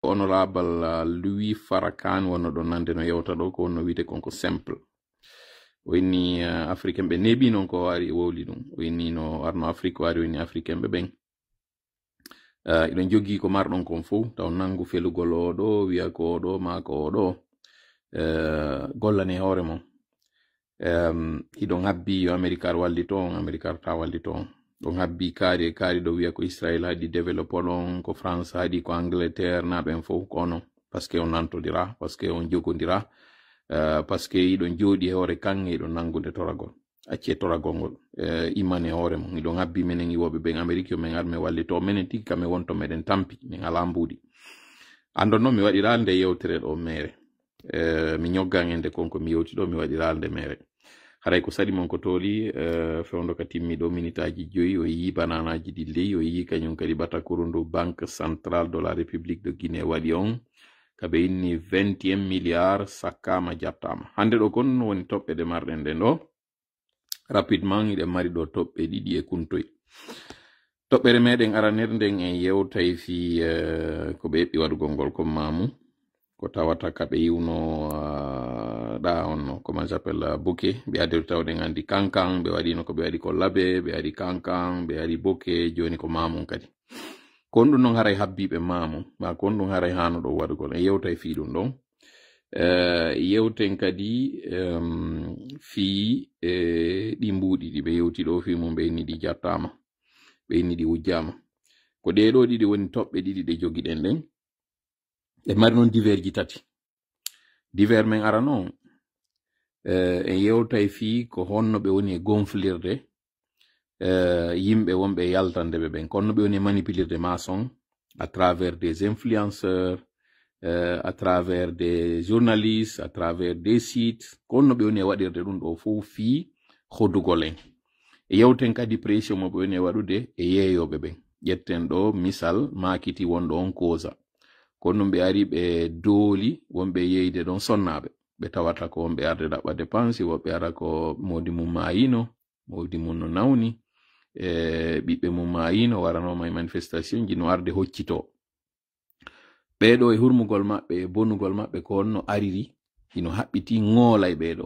ko honorable Louis Farrakhan wonno ɗon nande no yewta ɗo ko wonno wiyete konko simple o inni africain ɓe neeɓi noon ko wari wowli ɗum o inni no arno afrique wari o inni africain ɓe ɓen iɗon jogii ko marɗon kon fof taw nangu felugol oɗo wiya ko oɗo ma ko oɗo gollane hoore mon hiɗon habbi yo américain wallito on américain ta wallito on ɗon habbi kaari ɗo wiya ko israel haɗi développe ɗon ko france haɗi ko angleterre na ɓen fof ko non par ce que on nantodira par ce que on jogodira par ce que iɗon jooɗi e hoore kanŋe iɗon nangude toragol acce toragol ngol immane hoore mon iɗon habbi menen iwoɓe ɓen amérique yo min ar mi wallito menen tigi kam mi wonto meɗen tampi min ala mbuuɗi andon noon mi waɗira nde yewtere ɗo mere mi ñoggan ende konko mi yewti ɗo mi waɗira nde mere haray ko saɗi mon ko tooli fewndo ka timmi ɗo minitaji 5 o yi bananaji ɗi ley o yi kañum kadi batakuru ndu banque centrale de la république de guinée waɗi on kaɓe inni 21 milliards sakkama jattama hande ɗo kon woni toɓɓe ɗe marɗen ɗen ɗo rapidement iɗen mari ɗo toɓɓe 2 e kuntoy toɓɓere meɗen aranere nden en yewtay fi ko ɓe heɓɓi waɗugol ngol comme mamu ko tawata kaɓe yiwno ɗa on comment j'appelle bouquet ɓe adi tawɗen andi kankan ɓe waɗino ko ɓe waɗi ko labe ɓe waɗi kankan ɓe waɗi bouquet joni ko mamum kadi kon ɗum noon haray habbiɓe mamum ma kon ɗum haray hano ɗo waɗugol en yewta e fi ɗum ɗon yewten kadi fi ɗi mbuɗi ɗi ɓe yewti ɗo fi mum ɓe inni ɗi jattama ɓe inni ɗi wujjama ko ɗeɗo ɗiɗi woni toɓɓe ɗiɗi ɗe jogiɗen ɗen e mari noon divers ji tati divers men arano en yewtay fi ko honno ɓe woni e gonflirde yimɓe wonɓe yaltande ɓe ɓen konno ɓe woni e manipulirde maçon à travers des influenceurs à travers des journalistes à travers des sites konno ɓe woni e waɗirde ɗum ɗo fof fi hoddugol en e yewten kadi pression mo ɓe woni e waɗude e yeeyoɓe ɓen ƴetten ɗo misal makiti wonɗo on causa kono ɓe ari ɓe dooli wonɓe yeyde ɗon sonnaɓe ɓe tawata ko wonɓe arde ɗaɓɓa dépense woɓɓe ara ko modi mum mayino modi mum no nawni ɓiɓɓe mum mayino waranoma e manifestation ji no arde hoccito ɓeɗo e hurmugol maɓɓe e bonugol maɓɓe ko honno ariri ino haɓɓiti ŋoola e ɓeɗo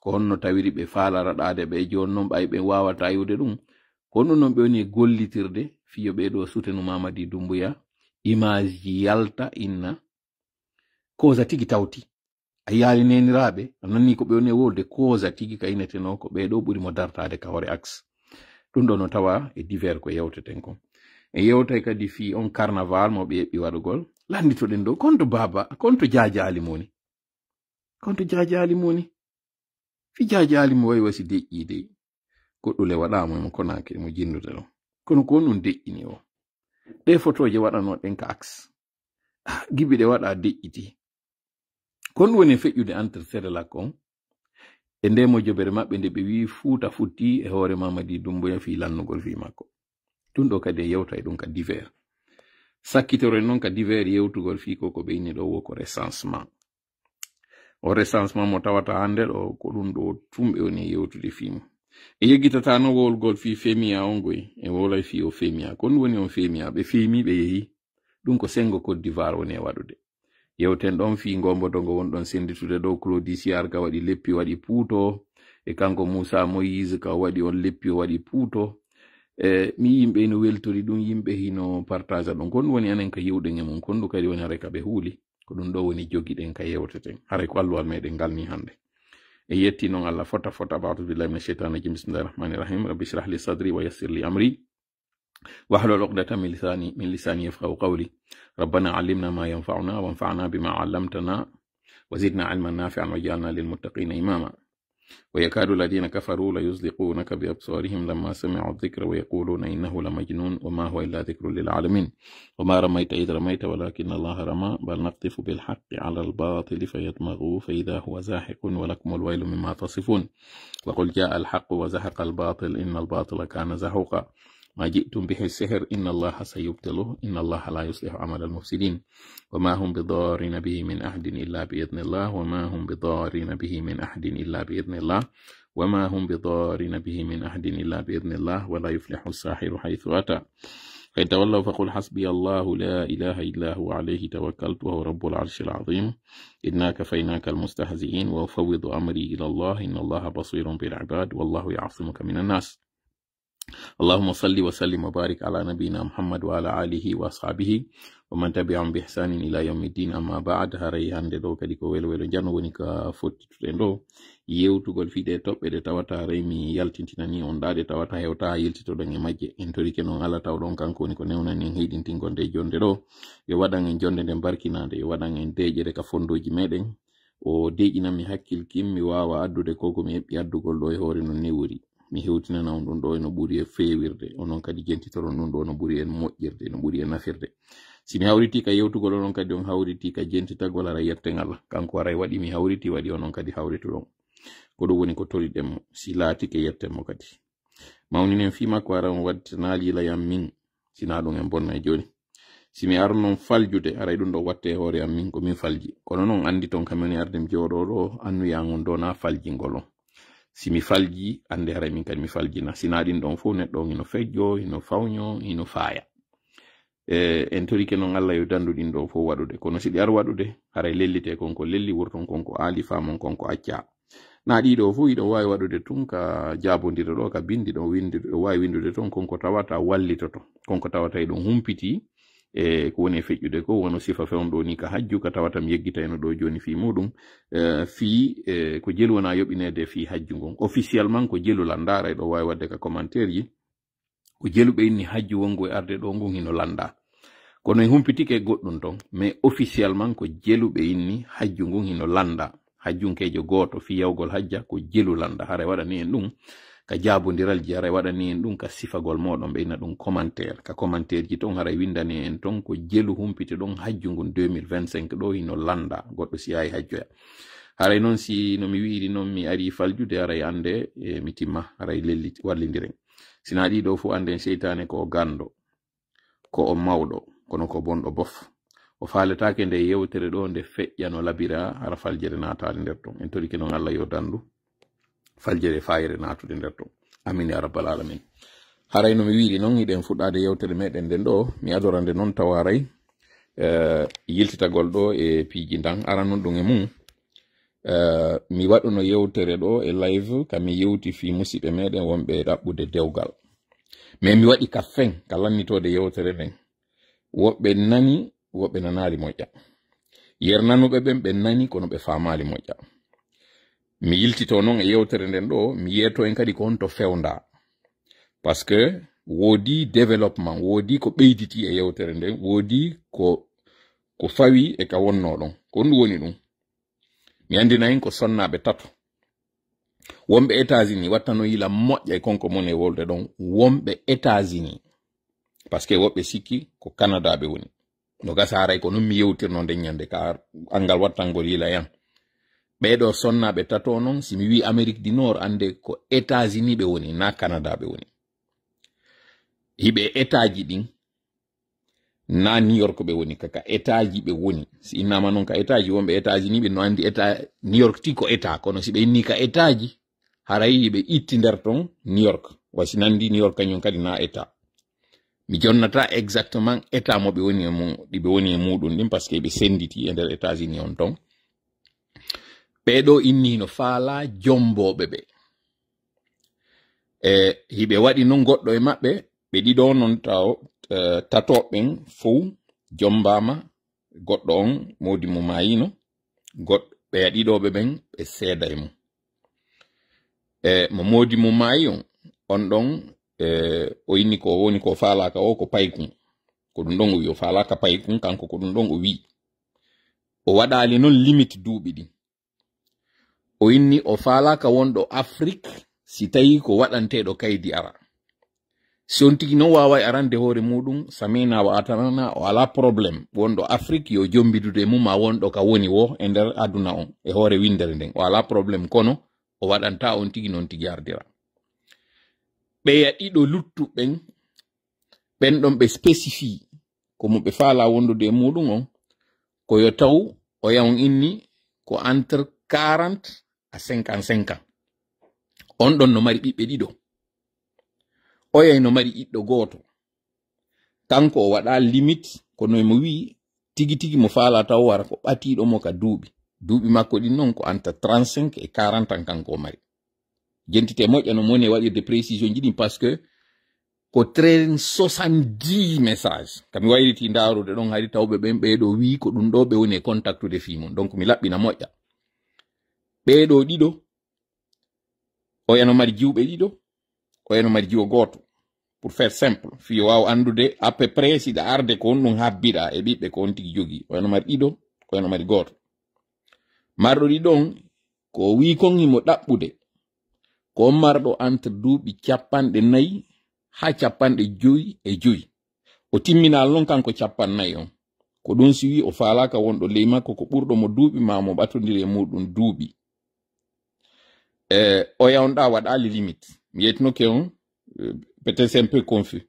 ko honno tawiri ɓe falaraɗade ɓe joni noon ɓay ɓe wawata yiwde ɗum kono noon ɓe woni e gollitirde fiyo ɓeɗo sutenu Mamadi Doumbouya image ji yalta inna causa tigi tawti a yaali neniraɓe anani ko ɓe woni e wolde causa tigi ka ineteno ko ɓeɗo ɓuri mo dartade ka hoore axe ɗum ɗo no tawa e divers ko yewteten kon e yewtay kadi fi on carnaval mo ɓe heɓɓi waɗugol landitoɗen ɗo konto baba konto jajali moni konto jajali moni fi jajali mo wayi wasi deƴƴide goɗɗule waɗamo mo konake mo jinnude ɗo kono ko ɗum deƴƴini o ɗe photoje waɗano ɗen ka axe gibi ɗe waɗa deƴƴiti kon woni feƴƴude entre Sérélac on e nde mo jobere maɓɓe nde ɓe wi Fuuta futti e hoore Mamadi Doumbouya fi lannugol fi makko ɗum ɗo kadi yewta e ɗum ka divers sakkitore noon ka divers yewtugol fi ko ɓe inni ɗo wo ko recensement o recensement mo tawata hande ɗo ko ɗum ɗo tumɓe woni yewtude fi mum e yeggitata no wolgol fi femia on goy e wolay fi o femia kon woni on femia ɓe femi ɓe yehi ɗum ko sengo Côte d'Ivoire woni e waɗude yewten ɗon fi ngombodogo wonɗon senditude ɗo Claudie Siar ka waɗi leppi waɗi puuto e kanko Moussa Moïse ka waɗi on leppi o waɗi puuto mi yimɓe no weltori ɗum yimɓe hino partage ɗon kon woni anen ka yewɗen e mum kon ɗum kadi woni hare ka ɓe huuli ko ɗum ɗo woni jogiɗen ka yewteten hare ko alluwal meɗen ngalni hande e yetti noon Allah fota ba'du billahi minash shaitani rajim bismillahir rahmanir rahim rabbi shrah li sadri wa yassir li amri wahlul 'uqdatan min lisani yafqahu qawli rabbana 'allimna ma yanfa'una wanfa'na bima 'allamtana wa zidna 'ilman nafi'an waj'alna lil muttaqina imama ويكاد الذين كفروا ليزلقونك بأبصارهم لما سمعوا الذكر ويقولون إنه لمجنون وما هو إلا ذكر للعالمين وما رميت إذ رميت ولكن الله رمى بل نقذف بالحق على الباطل فيدمغه فإذا هو زاحق ولكم الويل مما تصفون وقل جاء الحق وزهق الباطل إن الباطل كان زهوقا ما جئتم به السحر إن الله سيبطله إن الله لا يصلح عمل المفسدين وما هم بضارين به من أحد إلا بإذن الله وما هم بضارين به من أحد إلا بإذن الله وما هم بضارين به من أحد إلا بإذن الله ولا يفلح الساحر حيث أتى فإن تولوا فقل حسبي الله لا إله إلا هو عليه توكلت وهو رب العرش العظيم إنا كفيناك المستهزئين وأفوض أمري إلى الله إن الله بصير بالعباد والله يعصمك من الناس اللهم صل وسلم وبارك على نبينا محمد وعلى آله وأصحابه ومن تبعهم بإحسان إلى يوم الدين أما بعد هري هande do kadi ko welo welo jano woni ka fottitude ndo yewtugol fiide toɓɓe de tawata remi yaltintinani on dade tawata hewta yeltitoɗon e majje en torike noon ala tawɗon kanko woni ko newnani en heydintingonde jonde ɗo yo waɗan en jonde nden barkinade yo waɗan en deƴere ka fondoji meɗen o deƴinanmi hakkil kim mi wawa addude koko mi heɓɓi addugol ɗo e hoore no newuri mi hewtinana on ɗum ɗo no ɓuri e fewirde onon kadi jentitoron ɗum ɗo no ɓuri en moƴƴirde no ɓuri e nafirde si mi hawriti ka yewtugol onon kadi on hawriti ka jentitagol ara yettegal kanko aray waɗi mi hawriti waɗi onon kadi hawrituɗon ko ɗum woni ko toriɗenmo si laatike yettenmo kadi mawninen fi makko ara on wadditanaaliila yam min sina ɗum en bonna e joni si mi ar noon faljude aray ɗum ɗo watte e hoore am min ko min falji kono noon andi ton kameni arde mi jooɗo ɗo annuyagon dona faljingol on si mi falji ande haray min kadi mi faljina sina ɗin ɗon fof neɗɗo on ino fejjo ino fawño ino faaya en torike noon Allah yo dandu ɗin ɗo fof waɗude kono si ɗi ar waɗude haray lellite konko lelli wurton konko aali famon konko acca na ɗiɗo fof iɗo wawi waɗude tun ka jabodira ɗo ka bindi ɗo ɗo wawi windude ton konko tawata wallitoto konko tawata e ɗum humpiti e ko woni e feƴƴude ko wono sifa fewɗo ni ka hajju ka tawata mi yeggitayno ɗo joni fi muɗum fi ko jelu wona yoɓinede fi hajju ngon officiellement ko jelu landa ɗo wawi wadde ka commentaire ji ko jeluɓe inni hajju wongo e arde ɗo ngon hino landa kono e humpitike goɗɗum ton mais officiellement ko jeluɓe inni hajju ngon hino landa hajjunkejo goto fi yawgol hajja ko jelu landa haray waɗani en ɗum ka jabodiral haray waɗani en ɗum ka sifagol moɗon ɓe ina ɗum commentaire ka commentaire ji ton haray windani en ton ko jelu humpite ɗon hajju ngun 2025 ɗo hino landa goɗɗo si yahi hajjoya haray noon si no mi wiiri noon mi ari faljude haray ande mi timma haray lelli wallidiren sina ɗiɗo fu ande seytane ko o gando ko o mawɗo kono ko bonɗo bof o faaletake nde yewtere ɗo nde feƴƴano labira hara faljere natade nder ton en torike noon Allah yo dandu faljere fayre natude nder ton amin ya rabbal alamin haray no mi wiiri noon hiɗen fuɗɗade yewtere meɗen nden ɗo mi adorande noon tawaray yiltitagol ɗo e piiji ndan aran non ɗum e mum mi waɗuno yewtere ɗo e live kami yewti fi musidɓe meɗen wonɓe ɗaɓɓude dewgal mais mi waɗi ka fen ka lannitode yewtere nden woɓɓe nani woɓɓe nanali moƴƴa yer nanuɓe ɓen ɓe nani kono ɓe famali moƴƴa mi yiltito noon e yewtere nden ɗo mi yeeto en kadi ko honto fewda parce que woodi développement woodi ko ɓeyditi e yewtere nden woodi ko fawi e ka wonno ɗon ko ɗum woni ɗum mi andina en ko sonnaɓe tato wonɓe États-Unis wattano yila moƴƴa e konko mon e wolde ɗon wonɓe États-Unis parce que woɓɓe sikki ko Canada ɓe woni no gasa haray ko non mi yewtirno nden ñande ka angal wattangol yila yan ɓeɗo sonnaɓe tato noon si mi wi Amérique du Nord ande ko États-Unis ɓe woni na Canada ɓe woni hiɓe état ji ɗin na New York ɓe woni kaka état ji ɓe woni si innama noon ka état ji wonɓe États-Unis ɓe no andi état New York ti ko état kono si ɓe inni ka état ji haray ɓe itti nder ton New York wasi nandi New York kañum kadi na état mi jonnata exactement état mo ɓe woni e mum ɗiɓe woni e muɗum ɗin par ce que ɓe senditi e nder États-Unis on ton ɓeɗo inni no faala jomboɓe ɓe hiɓe waɗi non goɗɗo e maɓɓe ɓe ɗiɗo non taw tatoɓen fou jombama goɗɗo on modi mo mayino goɗɗo ɓe yaɗiɗoɓe ɓen ɓe seeda e mum mo modi mo mayi on ɗon o inni ko woni ko faalaka o ko paykun ko ɗum ɗon o wi o faalaka paykun kanko ko ɗum ɗon o wi o waɗali non limite duuɓi ɗin o inni o faalaka wonɗo Afrique si tawi ko waɗanteɗo kaydi ara si on tigi non wawa arande hoore muɗum samina watanana o ala probléme wonɗo Afrique yo jombidude mum ma wonɗo ka woni wo e nder aduna on e hoore windere nden o ala probléme kono o waɗanta on tigi non tigi ardira ɓe yaɗiɗo luttuɓen ɓen ɗon ɓe spécifie komo ɓe faala wondude e muɗum on ko yo taw o yawon inni ko entre 40 à 55 ans on ɗon no mari ɓiɓɓe ɗiɗo o yay no mari ɓiɗɗo goto kanko o waɗa limite kono mo wi tigi tigi mo faala taw wara ko ɓatiɗo mo ka duuɓi makko ɗin non ko anta 35 et 40 ans kanko mari jentite moƴƴa no moni waɗirde précision jiɗi parce que ko 370 message kami wayriti ndarude ɗon hari tawɓe ɓen ɓeeɗo wi ko ɗum ɗo ɓe woni e contactude fimon donc mi laɓɓina moƴƴa ɓeeɗo ɗiɗo o yano mari jiwɓe ɗiɗo o yano mari jiwo goto pour faire simple fiyo waw andude à peu près siɗa arde ko on ɗum habbiɗa e ɓiɓɓe ko on tigi jogui o yano mari ɗiɗo o yano mari goto marɗo ɗiɗon ko wi kon himo ɗaɓɓude ko on marɗo entre duuɓi 4 ha 5 o timminal non kanko 4 on ko ɗum si wi o falaka wonɗo ley makko ko ɓurɗo mo duuɓi ma mo ɓatodiri e muɗum duuɓi o yawnɗa waɗali limite mi yetnoke on peut-être c'est un peu confus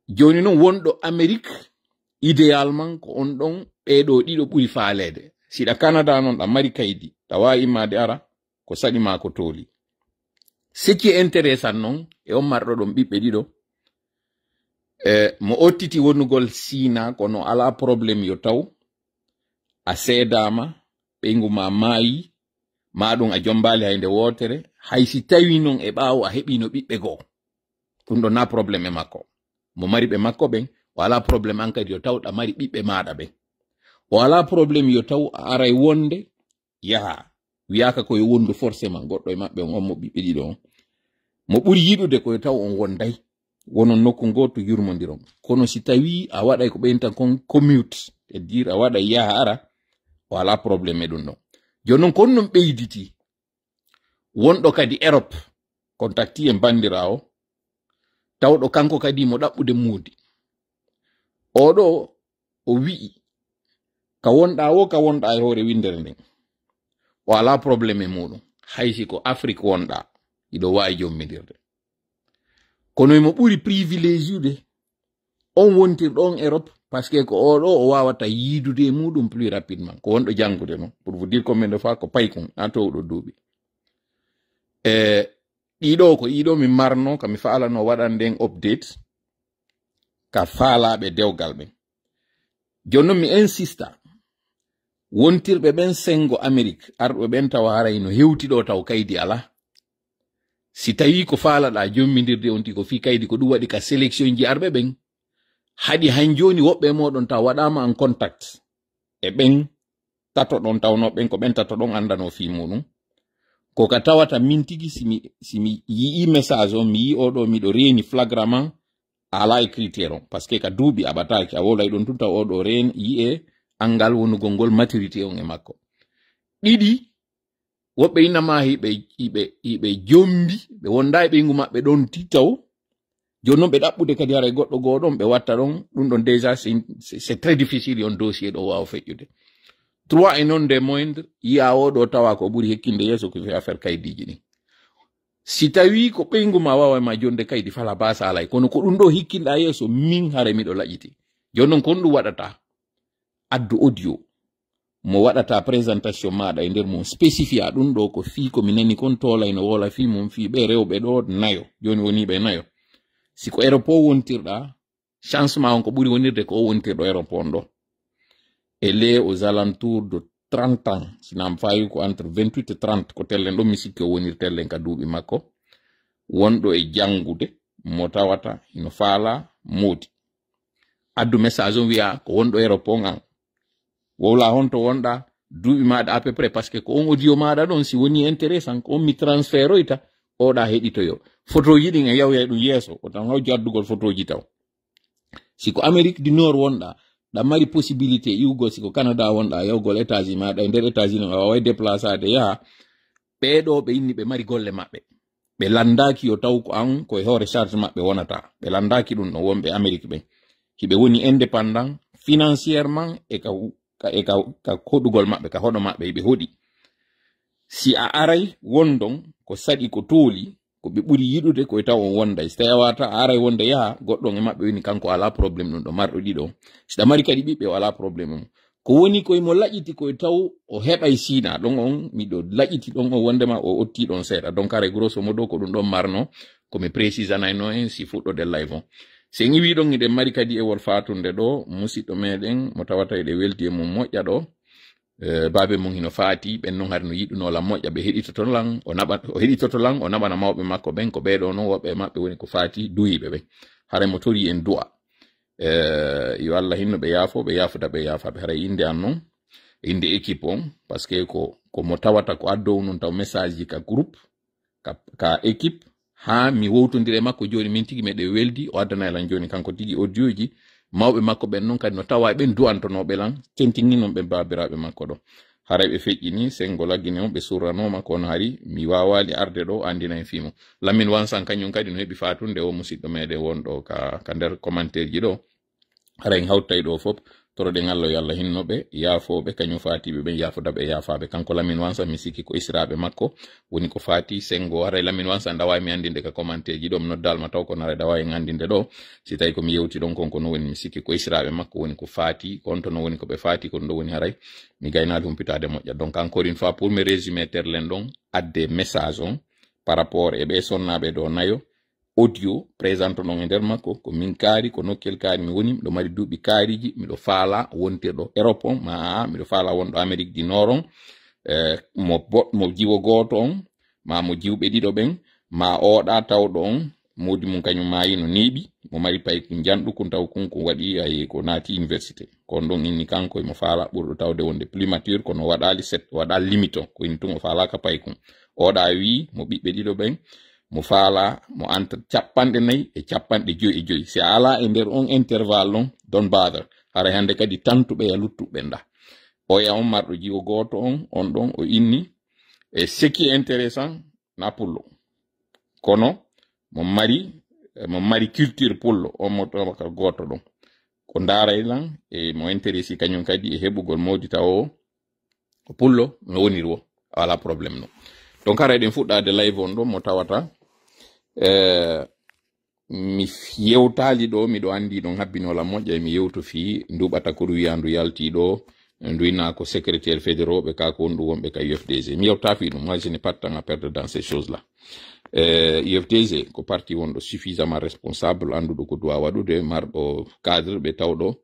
joni non wonɗo Amérique idéalement ko on ɗon ɓeeɗo ɗiɗo ɓuri faalede siɗa Canada non ɗa mari kaydi tawa immade ara ko saɗima ko tooli ce qui est intéressant non e on marɗo ɗon ɓiɓɓe ɗiɗo mo ottiti wonnugol Sina kono ala probléme yo taw a seedama ɓeygu ma maayi maɗum a jombali haynde wotere hay si tawi non e ɓaawo a heɓino ɓiɓɓe goo ɗum ɗo na probléme e makko mo mari ɓe makko ɓen o ala probléme an kadi yo taw ɗa mari ɓiɓɓe maɗa ɓen o ala probléme yo taw a aray wonde yaha wiyaka koye wondu forcément goɗɗo e maɓɓe on mo ɓiɓɓe ɗiɗo on mo ɓuri yiɗude koye taw on wonday wonon nokku goto yurmodiron kono si tawi a waɗay ko ɓen tan kon commute e dire a waɗay yaha ara o ala probléme e ɗum ɗon joni noon kon non ɓeyditi wonɗo kadi Europe contacti en bandirawo tawɗo kanko kadi mo ɗaɓɓude muudi oɗo o wi'i ka wonɗa e hoore windere nden o ala probléme e muɗum haysi ko Afrique wonɗa iɗo wawi jommidirde kono emo ɓuri privilégiude on wontirɗon Europe parce que ko oɗo o wawata yiidude e muɗum plus rapidement ko wonɗo jangude non pour vous dire combien de fois ko paykon ha towɗo duuɓi ɗiɗo ko ɗiɗo mi marno kami faalano waɗan nden update ka faalaɓe dewgal ɓen joni noon mi insista wontirɓe ɓen sengo Amérique arɗo ɓen tawa haray no hewtiɗo taw kaydi ala si tawi ko faalaɗa jommidirde on ti ko fi kaydi ko ɗum waɗi ka sélection ji arɓe ɓen haɗi han joni woɓɓe moɗon taw waɗama en contact e ɓen tato ɗon tawno ɓen ko ɓen tato ɗon andano fi muɗum ko ka tawata min tigi simi yii message on mi yi oɗo miɗo reeni flagrament ala e critère on par ce que ka duuɓi aɓataki a wolay ɗon tun taw oɗo reen yi e angal wonugol ngol maturité on e makko ɗiɗi woɓɓe innama hiɓe jombi ɓe wonda e ɓeygu maɓɓe ɗon titaw joni noon ɓe ɗaɓɓude kadi haray goɗɗo goɗon ɓe watta ɗon ɗum ɗon déjà c'est très difficile on dossier ɗo wawa feƴƴude 3 et non des moindres yiya oɗo tawa ko ɓuri hekkinde yeeso ko fi affaire kaydiji ɗin si tawi ko ɓeygu ma wawa ma jonde kaydi fala basa alay kono ko ɗum ɗo hikkinɗa yeeso min hare miɗo laƴiti joni noon ko ɗum waɗata addu audio mo waɗata présentation maɗa e nder mum spécifia ɗum ɗo ko fi komi nani kon tolay no wola fi mum fi ɓe rewɓe ɗo nayo joni woni ɓe nayo si ko aéroport wontirɗa changement on ko ɓuri wonirde ko o wontirɗo aéroport ɗo et les aux alentours de 30 ans sinam fawi ko entre 28 et 30 ko tellen ɗo mi sikki o wonir tellen ka duuɓi makko wonɗo e jangude mo tawata ino faala moodi addu message on wiya ko wonɗo aéroport an wowla honto wonɗa duuɓi maɗa à peu près parce que ko on audio maɗa ɗon si woni intéressant ko on mi transfert oyta oɗa heɗitoyo photo ji ɗin e yawyay ɗum yeeso ko tan hawji addugol photo ji taw siko Amérique du Nord wonɗa ɗa mari possibilité iwgol siko Canada wonɗa yawgol états-unis maɗa e nder états-unis a wawai déplacade yaha ɓeɗo ɓe inni ɓe mari golle maɓɓe ɓe landaki yo taw ko an koye hoore charge maɓɓe wonata ɓe landaki ɗum ɗo wonɓe Amérique ɓen hiɓe woni indépendant financièrement e ka hoɗugol maɓɓe ka hoɗo maɓɓe ɓe hoɗi si a aray wondon ko saɗi ko tooli ko ɓe ɓuri yiɗude koye taw on wonday so tawi a wata a aray wonde yaha goɗɗon e maɓɓe woni kanko ala probléme ɗum ɗo marɗo ɗiɗo siɗa mari kadi ɓiɓɓe o ala probléme mum ko woni koye mo laƴiti koye taw o heɓay Sina ɗon on miɗo laƴiti ɗon on wondema o otti ɗon seeɗa donc aray grosso modo ko ɗum ɗon marno komi précisanayno en si fuɗɗode live on se ngi don ide mari kadi e wol fatunde do musiddo meden mo tawata e welti e mum moƴƴa do babe mum hino faati ben non har no yiduno la moƴƴa be heditoto lan o heditoto lan o nabana mawbe makko ben ko beedo no wobe mabbe woni ko faati duyibe be hare mo tori en du'a yo Allah hinno be yaafo be yaafuda be yaafabe hare inde an non inde équipe on parce que ko mo tawata ko addo non taw message ji ka groupe ka équipe ha mi wowtondire makko joni min tigi mede weldi o addana lan joni kanko tigi audio ji mawbe makko ben non kadi no tawa ben du'antonobe lan tentini non be babirabe makko do hare be feƴƴini sengo laggine on be suranoma kono hari mi wawali arde do andina en fimo lamin wansan kanyum kadi no hebi fatunde o musiddo mede wondo ka der commentaire ji do hare en hawtay do fop toro de ngallo yalla hinnobe yaafobe kanyum faatibe ben yaafodabe yaafabe kanko lamin wansa mi sikki ko israbe makko woni ko faati sengo hare lamin wansa dawa mi andinde ka commentaire ji do noddal ma taw ko nare dawa en andinde do si tay ko mi yewti don konko no woni mi sikki ko israbe makko woni ko faati konto no woni ko be faati ko do woni haray mi gaynade humpitade moƴƴa donc encore une fois pour me résumer terlen don adde message on par rapport e be sonnabe do nayo audio présente non nder makko ko min kaari ko nokkel kaari mi woni do mari duubi kaariji mi do faala wontirdo Europe on ma mi do faala wondo Amérique du Nord on mo jiwo goto on ma mo jiwbe dido ben ma oda tawdo on modi mun kanyum maayi no nebi mo mari pay ko jandu kun taw kun ko wadi ay ko naati université kon don inni kanko mo faala burdo tawde wonde plus mature kono wadali set wadal limito ko inni tun o faala ka pay kun oda wi mo bibbe dido ben mo faala mo anta cappande nayi e cappande joyi si ala e nder on intervalle non don bother hara hande kadi tantube ya luttube nda o ya on mardo jiwo goto on don o inni e ce qui est intéressant na pullo kono mo mari culture pullo on mo to ka goto don ko ndaray lan e mo intéressé kanyum kadi e hebugol modita o pullo no wonirwo wala problème no donc ara den fudda de live on do mo tawata mi yewtali do mi do andi don habbinola moƴƴa mi yewto fi ndubata ko wiyandu yalti do nduina ko secrétaire fédéraux be ka ko ndu wonbe ka UFDG mi yewta fi dum moi je n'ai pas de temps à perdre dans ces choses là UFDG ko parti wondo suffisamment responsable andudo ko doa wadude marbo cadre be tawdo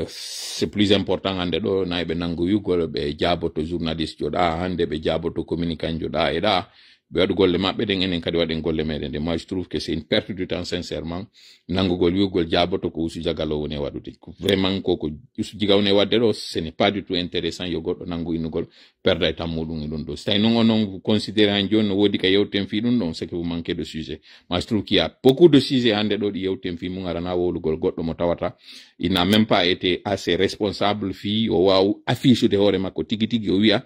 c'est plus important hande do naybe nangu yugol be jaboto journaliste joda hande be jaboto communicant joda e da be wadu golle mabbe den enen kadi waden golle meden de moi je trouve que c'est une perte du temps sincèrement nangugol yugol jaboto ko usu jagalo woni wadude vraiment ko usu jigawne wadde do ce n'est pas du tout intéressant yo goddo nangu inugol perdre temps modum e don do stay non vous considérez en jonne wodi ka yewten fi dum don c'est que vous manquez de sujet moi je trouve qu'il y a beaucoup de sujets hande do di yewten fi mu arana wolugol goddo mo tawata il n'a même pas été assez responsable fi o waw affiche de hore makko tigi o wi'a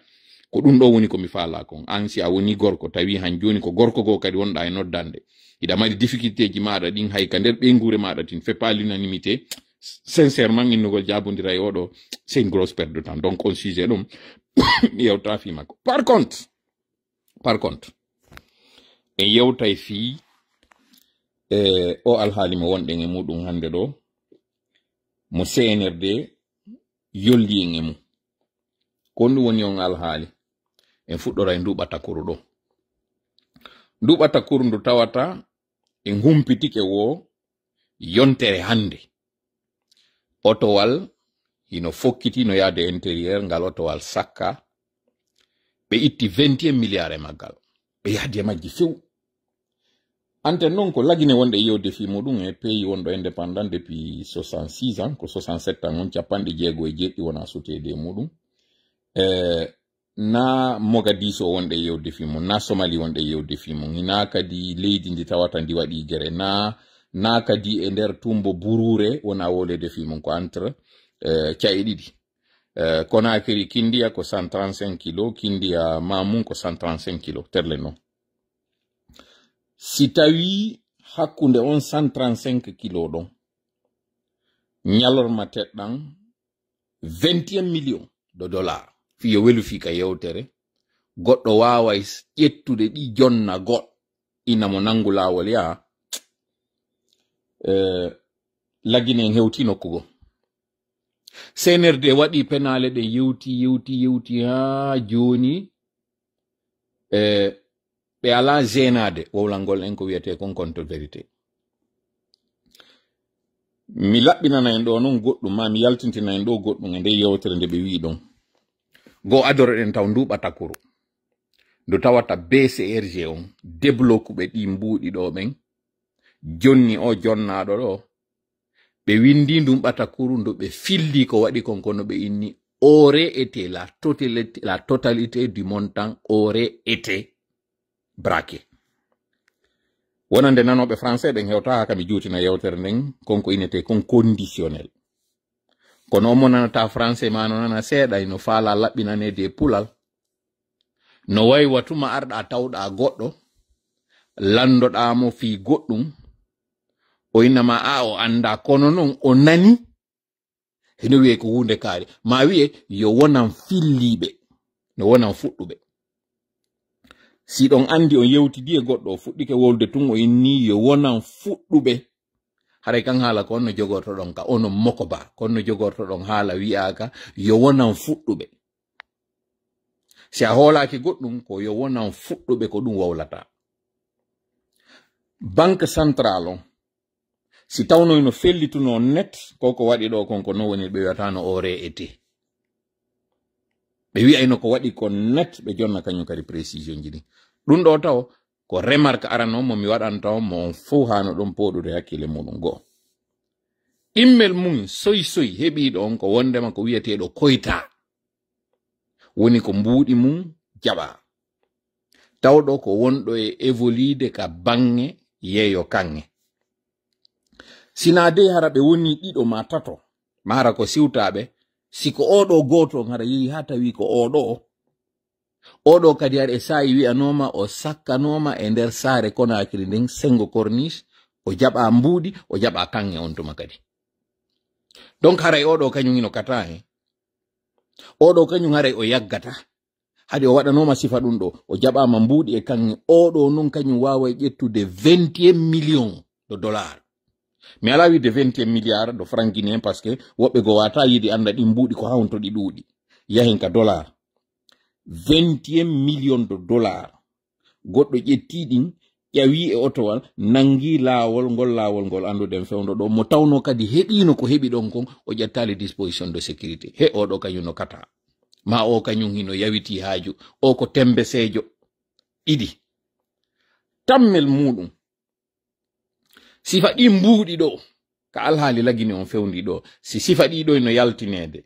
ko dum do woni ko mi faala kon ansi a woni gorko tawi han joni ko gorko go kadi wonda e noddande ida mari difficulté ji maada din hay ka der be ngure maada tin fait pas l'unanimité sincèrement innugol jabondira e odo c'est une grosse perte de temps donc on sujet dum yewta fi makko par contre e yewtay fi o alhaali mo wonde e mudum hande do mo CNRD yolli en e mu ko ndu woni on alhaali en fuddora nduba takuru do nduba takuru ndu tawata en humpitike wo yontere hande otowal hino fokkiti no yaade intérieur ngal otowal sakka be itti 21 milliards e maggal be yaadi e majji few ante non ko lagine wonde yewde fi mudum e pays wondo indépendant depuis 66 ans ko 67 ans on capande jeego e jeddi wona sutede mudum na Mogadishu wonde yewde fi mum na Somali wonde yewde fi mum ina kadi leydi ndi tawata ndi wadi gere na kadi e nder tumbo burure wona wolede fi mum ko entre cae didi Conakry Kindia ko 135 kilo Kindia Mamum ko 135 kilo terle no si tawi hakkunde on 135 kilo don nyalorma teddan 21 millions de dollars fiyo welu fika yewtere goddo wawa ƴettude di jonna god ina mo nangu lawol ya lagine en hewti nokkugo CNRD wadi penale de yewti ha joni be ala genade wowlangol en ko wiete kon contre vérité mi laɓɓinana en ɗo non goɗɗum ma mi yaltintina en ɗo goɗɗum e nde yewtere nde ɓe wi ɗon go adoroɗen taw nduɓa takuru ndo tawata BCRG on débloqueɓe ɗi mbuɗi ɗo ɓen jonni o jonnaɗo ɗo ɓe windi ndumɓa takuru ndo ɓe filli ko waɗi kon kono ɓe inni aurait été la totalité du montant aurait été braqué. Wonande nanoɓe français ɓen hewta haka mi juutina yewtere nden konko inete kon conditionnel kono omo nanata français ma no nana seeɗa no faala laɓɓinanede pulal no wayi watuma arɗa tawɗa goɗɗo landoɗamo fi goɗɗum o innama a o anda kono non o nani heno wiye ko hunde kaari ma wiye yo wonan filliɓe no wonan fuɗɗuɓe si ɗon andi on yewtidi e goɗɗo o fuɗɗike wolde tun o inni yo wonan fuɗɗuɓe haray kan haala ko onno jogorto ɗon ka ono mokoba ko onno jogorto ɗon haala wi'aka yo wonan fuɗɗuɓe si a hoolaki goɗɗum ko yo wonan fuɗɗuɓe ko ɗum wawlata banque central on si tawno no fellituno net koko waɗi ɗo konko no woni ɓe wiyata no aurait été ɓe wi'ayno ko waɗi ko net ɓe jonna kañum kadi précision jiɗi ɗum ɗo taw ko remarque arano mo mi waɗanta mo on fuu hano ɗon poɗude hakkille muɗum goo immel mum soy heɓiɗo on ko wondema ko wiyeteɗo koyta woni ko mbuuɗi mum jaɓa tawɗo ko wonɗo e évolude ka bange yeeyo kange sina de hara ɓe woni ɗiɗo ma tato ma hara ko siwtaɓe siko oɗo goto hara yehi ha tawi ko oɗo kadi har e sa'i wi'anoma o sakkanoma e nder saare Conakry nden sengo corniche o jaɓa mbuuɗi o jaɓa kange on tuma kadi donc haray oɗo kañum ino kata he oɗo kañum haray o yaggata hadi o waɗanoma sifa ɗum ɗo o jaɓama mbuuɗi e kange oɗo non kañum wawa ƴettude 21 millions de dollars mi ala wiide 21 milliards de franc guinéen parce que woɓɓe go wata yiɗi anda ɗi mbuuɗi ko hawntoɗi ɗuuɗi yahin ka dollar 21 millions de dollars goɗɗo ƴetti ɗin ƴawi e otowal nangi laawol ngol anduden fewndo ɗo mo tawno kadi heɓino ko heɓi ɗon kon o ƴettali disposition de sécurité he oɗo kañum no kata ma o kañum hino yawiti haaju o ko tembe seejo ɗiɗi tammel muɗum sifa ɗi mbuuɗi ɗo ka alhaali lagini on fewndi ɗo si sifa ɗiɗo no yaltinede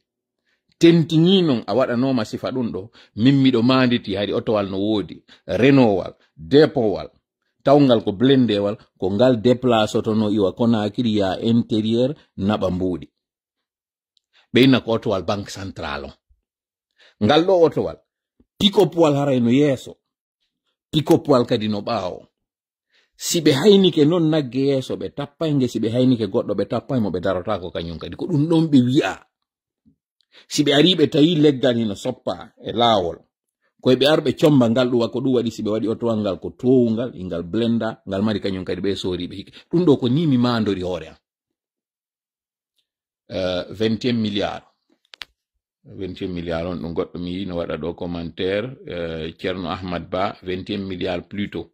tentiŋi non a waɗanoma sifa ɗum ɗo min miɗo manditi hadi otowal no woodi renowal depowal tawngal ko blendewal ko ngal déplace no iwa Conakry ya intérieur naɓa mbuuɗi ɓeyna ko otowal banque central on ngal ɗo otowal pikopwal haray no yeeso pikopwal kadi no ɓaawo si ɓe haynike non nagge yeeso ɓe tappayge si ɓe haynike goɗɗo ɓe tappaymo ɓe darota ko kañum kadi ko ɗum ɗon ɓe wi'a si ɓe ari ɓe tawi leggal hino soppa e laawol koye ɓe arɓe comba ngal ɗum ko ɗum waɗi si ɓe waɗi otowal ngal ko towungal ngal blenda ngal mari kañum kadi ɓe soori ɓe hike ɗum ɗo ko ni mi mandori hoore am 21 milliards 21 milliards on ɗum goɗɗo mi yi no waɗa ɗo commentaire Ceerno Ahmad Ba 21 milliards plutôt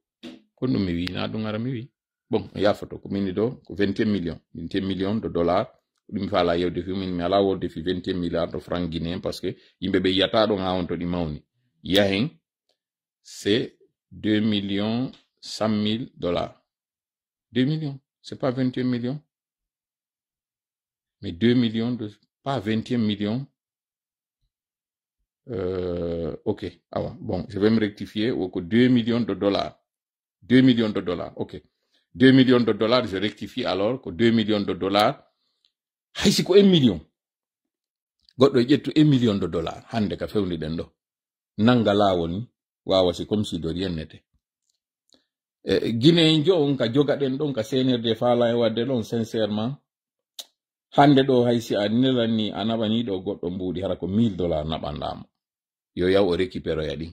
kon ɗum mi wi na ɗum ara mi wi bon yafoto ko mini ɗo ko 21 millions de dollars ɗum mi faala yewde fi min mi ala wolde fi 21 milliards de francs guinéens parce que yimɓe ɓe yiyata ɗon ha on to ɗi mawni yahen c'est 2 millions 100 000 dollars 2 millions c'est pas 21 millions mais 2 millions de pas 21 millions ok bon je vais me rectifier au 2 millions de dollars 2 millions de dollars ok 2 millions de dollars je rectifie alors que 2 millions de dollars haysi ko 1 million goɗɗo ƴettu 1 million de dollars hande ka fewniɗen ɗo nanga laawol ni wawa si comme si de rien n'était Guinée jo on ka jogaɗen ɗon ka senirde faala e wadde ɗon sincèrement hande ɗo haysi a nelan ni a naɓani ɗo goɗɗo mbuuɗi hara ko 1000 dollars naɓanɗamo yo yaw o récupére yaɗi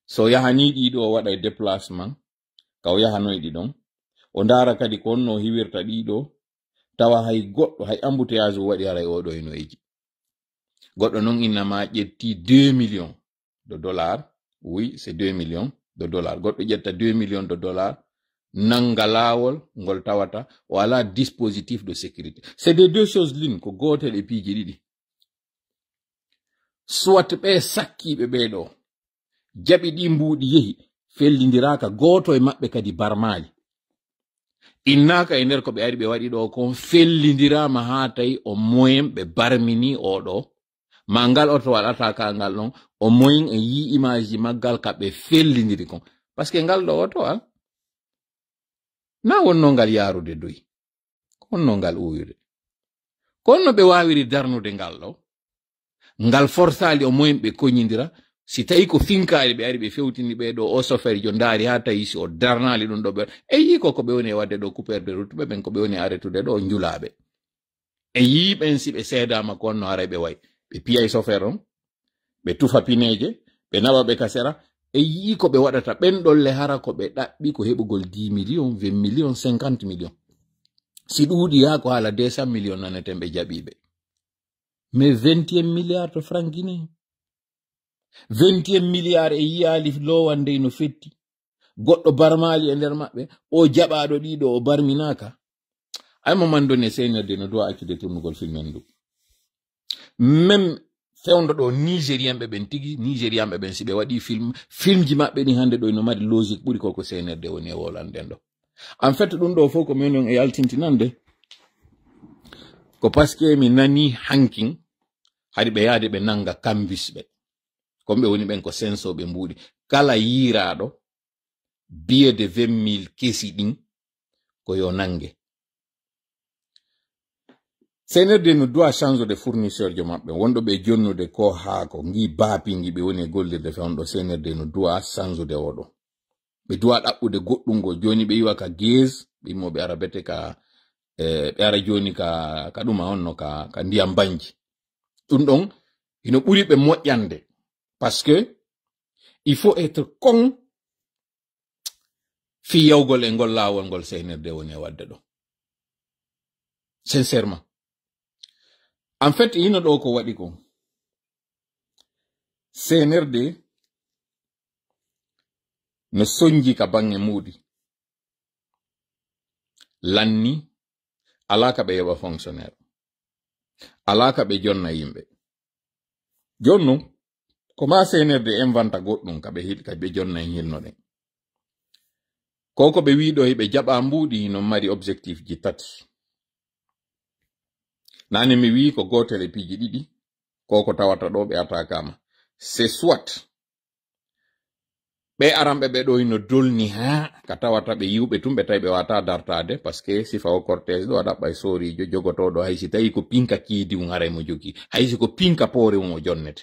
so yahani ɗiɗo o waɗa e déplacement ka o yahanoyɗi ɗon o ndaara kadi ko onno hiwirta ɗiɗo tawa hay goɗɗo hay embouteillage waɗi haray oɗo eno eji goɗɗo non innama ƴetti 2 millions de dollars oui c'est 2 millions de dollars goɗɗo ƴetta 2 millions de dollars nanga lawol ngol tawata wala dispositif de sécurité. C'est des deux choses l'une ko gotel e piiji ɗiɗi. Soit ɓe sakkiɓe ɓeɗo jaɓi ɗi mbuɗi yehi fellindiraka goto e maɓɓe kadi barmali innaka e nder ko ɓe ari ɓe waɗi ɗo kon fellindirama ha tawi o moyen ɓe barmini oɗo ma ngal oto waɗata ka ngal ɗon o moyen e yi image maggal ka ɓe fellindiri kon parce que ngal ɗo oto al na wonno ngal yarude doyi konno ngal uyude konno ɓe wawiri darnude ngal ɗo ngal forsali o moyen ɓe koñidira si tawi ko finkaali ɓe ari ɓe fewtini ɓe ɗo o sofere jo ndaari ha tawi si o darnali ɗum ɗo ɓe e yi ko ɓe woni e wadde ɗo coupeur de route ɓen ko ɓe woni arretude ɗo njulaɓe e yi ɓen si ɓe seedama ko onno haray ɓe way ɓe piyay sofere on ɓe tufa pineje ɓe nawa ɓe kasera e yi ko ɓe waɗata ɓen ɗolle hara ko ɓe ɗaɓɓi ko heɓugol 10 millions 20 millions 50 millions si ɗuuɗi ha ko haala 200 millions naneten ɓe jaɓiɓe mais 21 milliards to franc guinéen 21 milliards e yiyali lowande no fetti goɗɗo barmali e nder maɓɓe o jaɓaɗo ɗiɗo o barminaka ay mo man donné seignorde no dowa accude tournugol filmen ndu même fewndo ɗo nigérienɓe ɓen tigi nigérianɓe ɓen si ɓe waɗi filmji maɓɓe ni hande ɗo no mari logique ɓuri koko seignorde woni e wolanden ɗo en fait ɗum ɗo fof ko min on e yaltintinande ko parce que mi nani hankin hadi ɓe yaade ɓe nanga kambis ɓe comme ɓe woni ɓen ko sensoɓe mbuɗi kala yiraɗo billet de 20 000 kesi ɗin ko yo nange senerde no doit change de fournisseur jo maɓɓe wonɗo ɓe jonnude ko haako ngi baapingi ɓe woni e gollirde fewnɗo senerde no doit change de oɗo ɓe duwa ɗaɓɓude goɗɗungo joni ɓe yiwa ka gaz ɓe yimmoɓe ara bete ka ɓe ara joni ka ɗuma onno ka ndiyam banji ɗum ɗon ino ɓuri ɓe moƴƴande parce que il faut être con fi yawgol e ngol laawol ngol senerde woni e wadde ɗo sincèrement en fait ino ɗo ko waɗi ko senerde no soñji ka bange muɗi lanni alaka ɓe yoɓa fonctionnaire alaka ɓe jonna yimɓe jonno ko ma senerde inventa goɗɗum kaɓe jonna e hilno ɗen koko ɓe wiɗo heɓe jaɓa mbuɗi no mari objectif ji tati nane mi wi ko gotel e piiji ɗiɗi koko tawata ɗo ɓe atakama c'est soit ɓe aramɓe ɓe ɗo ino dolni ha ka tawata ɓe yiwɓe tum ɓe tawi ɓe wata dartade parce que sifa o cortège ɗo aɗa ɓay sorijo jogotoɗo haysi tawi ko pinka kiidi um haray mo jogi haysi ko pinka poore um o jonnete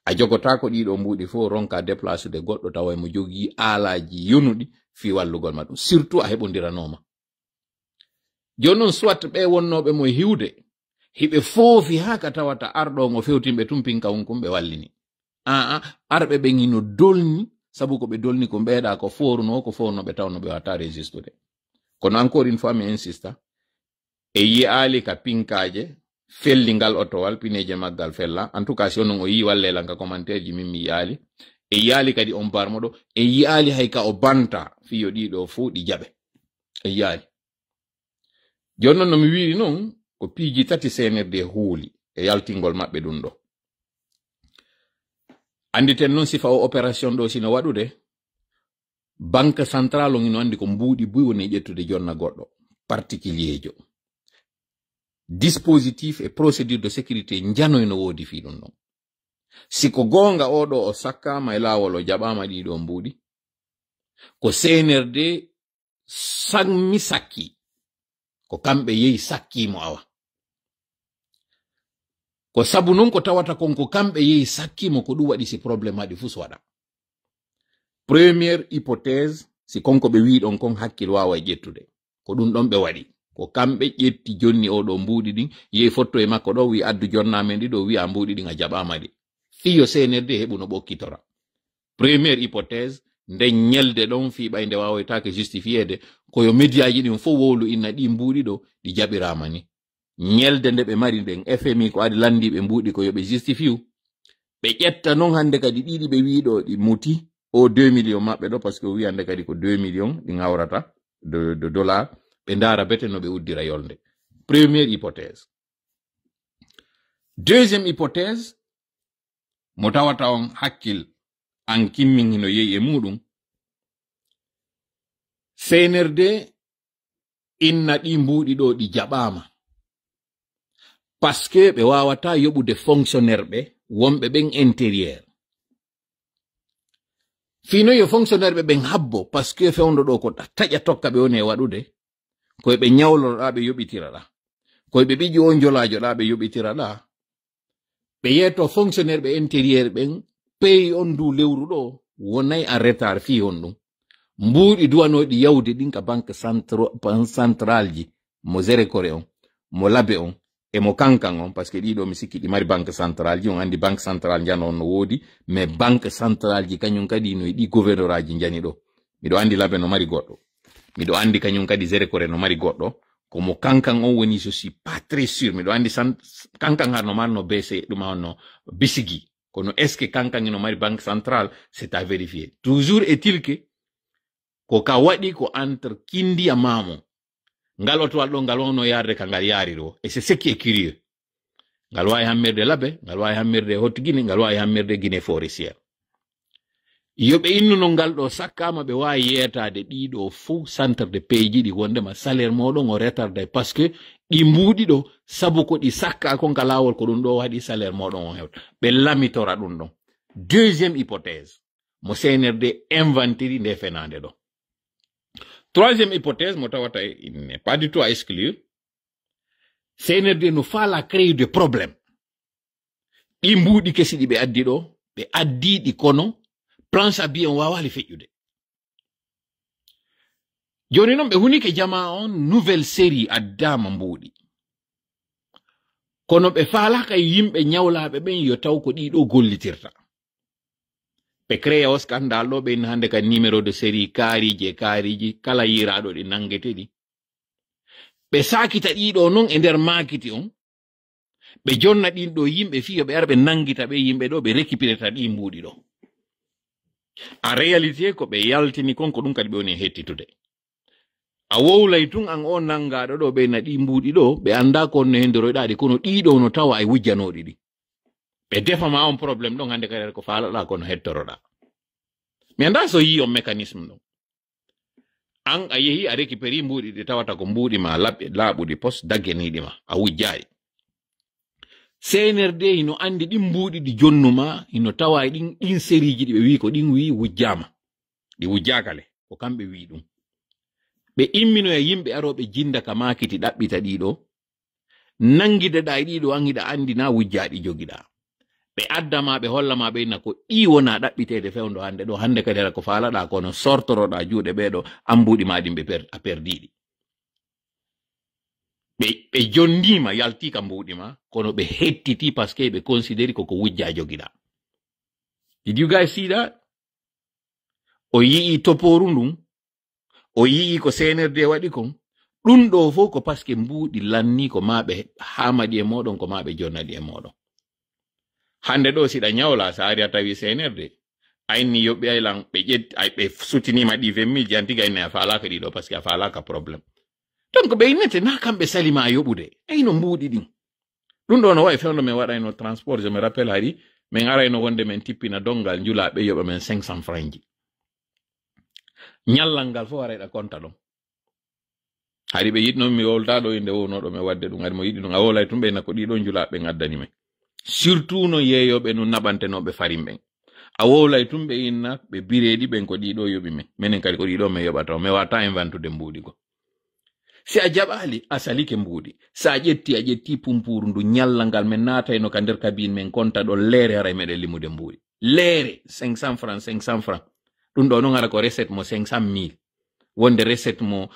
a jogota ko ɗiɗo mbuɗi fo ronka déplace de goɗɗo tawa mo jogi alaji yonuɗi fi wallugol ma ɗum surtout a heɓodiranoma joni noon soit ɓe wonnoɓe mo hiwde hiɓe foofi ha ka tawata arɗo ngo fewtimɓe tum pinka wonkum ɓe wallini arɓe ɓen ino dolni sabu ko ɓe dolni ko mbeeɗa ko forno ɓe tawno ɓe wata résistude kono encore une fois mi insista e yi'ali ka pinkaje fellingal otowal pineje maggal fella en tout cas si onon o yi wallela ka commentaire ji min mi yi'ali e yi'ali kadi on barmo ɗo e yi'ali hay ka o banta fiyo ɗiɗo fuu ɗi jaɓe e yi'ali joni noon no mi wiiri noon ko piiji tati senerde huuli e yaltingol maɓɓe ɗum ɗo anditen noon sifa o opération ɗo sino waɗude banque centrale on ino andi ko mbuuɗi buy woni e ƴettude jonna goɗɗo particulier jo dispositif et procédure de sécurité njanoyno woodi fi ɗum ɗon siko gonga oɗo o sakkama e laawol o jaɓama ɗiɗo mbuuɗi ko senerde sammi sakki ko kamɓe yehi sakkimo awa ko sabu non ko tawata kon ko kamɓe yehi sakkimo ko ɗum waɗi si probléme haɗi fuu so waɗa première hypothèse si konko ɓe wiɗon kon hakkil wawa e ƴettude ko ɗum ɗon ɓe waɗi ko kamɓe ƴetti jonni oɗo mbuuɗi ɗin yehi fotto e makko ɗo wi addu jonnamen ɗiɗo wi a mbuuɗi ɗin a jaɓama ɗi fiyo senerde heɓu no ɓokkitora première hypothèse nden ñelde ɗon fiiɓay nde wawoytake justifiede koyo médiaji ɗin fof wowlu inna ɗi mbuuɗi ɗo ɗi jaɓirama ni ñelde nde ɓe mari ɗen FMI ko adi landiɓe mbuuɗi ko yoɓe justifie ɓe ƴetta noon hande kadi ɗiɗi ɓe wiɗo ɗi muti o 2 millions maɓɓe ɗo parce que wiyande kadi ko 2 millions ɗi ngawrata de dollars ɓe ndara bete no ɓe uddira yolde. Première hypothèse. Deuxième hypothèse, mo tawata on hakkil an kimmin hino yeyi e muɗum. CNRD inna ɗi mbuɗi ɗo ɗi jaɓama parce que ɓe wawata yoɓude fonctionnaire ɓe wonɓe ɓen intérieur. Fino yo fonctionnaire ɓe ɓen habbo parce que fewndo ɗo ko taƴa tokka ɓe woni e waɗude koye ɓe nyawloroɗa ɓe yoɓitiraɗa, koye ɓe ɓiƴi o jolajoɗa ɓe yoɓitiraɗa, ɓe yeto fonctionnaire ɓe intérieur ɓen peyi on du lewru ɗo wonay en retard fi on ɗum. Mbuɗi duwanoɗi yawde ɗin ka banque central ji mo Zérekore on, mo Labe on, e mo Kankan on, parce que ɗiɗo mi sikki ɗi mari banque central ji on andi banque central jano on no woodi, mais banque central ji kañum kadi no ɗi gouverneur aji jani ɗo. Miɗo andi Labe no mari goɗɗo, miɗo andi kañum kadi Zérekore no mari goɗɗo, ko mo Kankan on woni je suis pas très sûr, miɗo andi Kankan har no marno BC ɗum on no Bisigi, kono est ce que Kankan no mari banque centrale, c'est à vérifier. Toujours est-il que ko ka waɗi ko entre Kindi a Mamo ngal otowal ɗo ngal wonno yarde ka ngal yaari ɗo, et c'est ce qui est curieux. Ngal wawi hammirde Labe, ngal wawi hammirde Haute-Guinée, ngal wawi hammirde Guinée forestière. Yoɓe innuno ngal ɗo sakkama ɓe wawi yetade ɗiɗo fou centre de pays ji ɗi wondema salaire moɗon o retarde parce que ɗi mbuɗi ɗo sabu ko ɗi sakka ko ngal lawol ko ɗum ɗo waɗi salaire moɗon o hewta ɓe lamitora ɗum ɗon. Deuxième hypothèse mo CNRD inventiri nde fenande ɗo. Troisième hypothèse, mo tawata il n'est pas du tout à exclure. CNRD no fala créer des problèmes. Ɗi mbuɗi kesi ɗi ɓe addi ɗo, ɓe addi ɗi kono planche à billets on wawali feƴƴude. Joni noon ɓe hunike jama on nouvelle série addama mbuɗi. Kono ɓe falaka e yimɓe nyawlaɓe ɓen yo taw ko ɗiɗo gollitirta. Ɓe créa o scandale ɗo ɓe hande ka numéro de série kaariji kala yiraɗo ɗi nangete ɗi. Ɓe sakita ɗiɗo non e nder makiti on. Ɓe jonna ɗin ɗo yimɓe fiyo ɓe ara ɓe nangita ɓe yimɓe ɗo ɓe récupéreta ɗi mbuɗi ɗo. En réalité ko ɓe yaltini kon ko ɗum kadi ɓe woni hettitude. A wowlay tun an o nangaɗo ɗo ɓe na ɗi mbuɗi ɗo ɓe anda ko no henderoyɗaɗi kono ɗiɗo no tawa ay wujjanoɗi ɗi. Ɓe defama on probléme ɗon hande kadi ko faalaɗa kono hettoroɗa. Mi anda so yi on mécanisme ɗon. An a yehi a récupéri mbuɗi ɗi tawata ko mbuɗi ma laaɓuɗi poste daggeniɗi ma a wujjayi. CNRD hino andi ɗin mbuɗi ɗi jonnuma hino tawa ɗin série ji ɗi ɓe wi ko ɗin wi wujjama ɗi wujjakale ko kamɓe wi ɗum. Ɓe immino e yimɓe aroɓe jinda ka makiti ɗaɓɓita ɗiɗo nangideɗa e ɗiɗo an hiɗa andi na wujjaɗi jogiɗa. Ɓe addama ɓe hollama ɓe inna ko ɗi wona ɗaɓɓitede fewndo hande ɗo hande kadi ko faalaɗa kono sortoroɗa juuɗe ɓeɗo ambuɗi maɗin a perdiɗi. Ɓe jondima yalti ka mbuɗi ma kono ɓe hettiti parce que ɓe considéri koko wujja jogiɗa. Did you guys see that? O yii toporu ndun, o yii ko CNRD waɗi kon, ɗum ɗo fof ko parce que mbuɗi lanni ko maɓe hamaɗi e moɗon ko maɓe jonnaɗi e moɗon. Hande ɗo siɗa nyawla sa ari a tawi CNRD ayni yoɓɓe aylan ɓe sutinima ɗi 20 000 jantiga ayne a falaka ɗiɗo parce que a falaka probléme. Donc ɓe innete na kamɓe salima a yoɓude ayno mbuɗi ɗin. Ɗum ɗo no wawi fewndo min waɗayno transport, je me rappelle hari min arayno wonde min tippina dongal njulaɓe yoɓa men 500 francs ji. Nyallal ngal fof warayɗa konta ɗon. Hari ɓe yiɗno mi woldaɗo inde wownoɗo mi wadde ɗum, hari mo yiɗi ɗum a wolay tum ɓe na ko ɗiɗo njulaɓe ngaddani men. Surtout no yeeyoɓe no naɓantenoɓe farim ɓen. A wowlay tum ɓe inna ɓe bireɗi ɓen ko ɗiɗo yoɓi men. Minen kadi ko ɗiɗo min yoɓata mi wata inventude mbuɗi go. Si a jaɓali a salike mbuɗi, sa a ƴetti pumpuru ndu nyallal ngal min natayno ka nder kabine men konta ɗo leere haray meɗen limude mbuɗi. Leere 500 francs 500 francs. Ɗum ɗo non ara ko recette mo 500 000. Wonde recette mo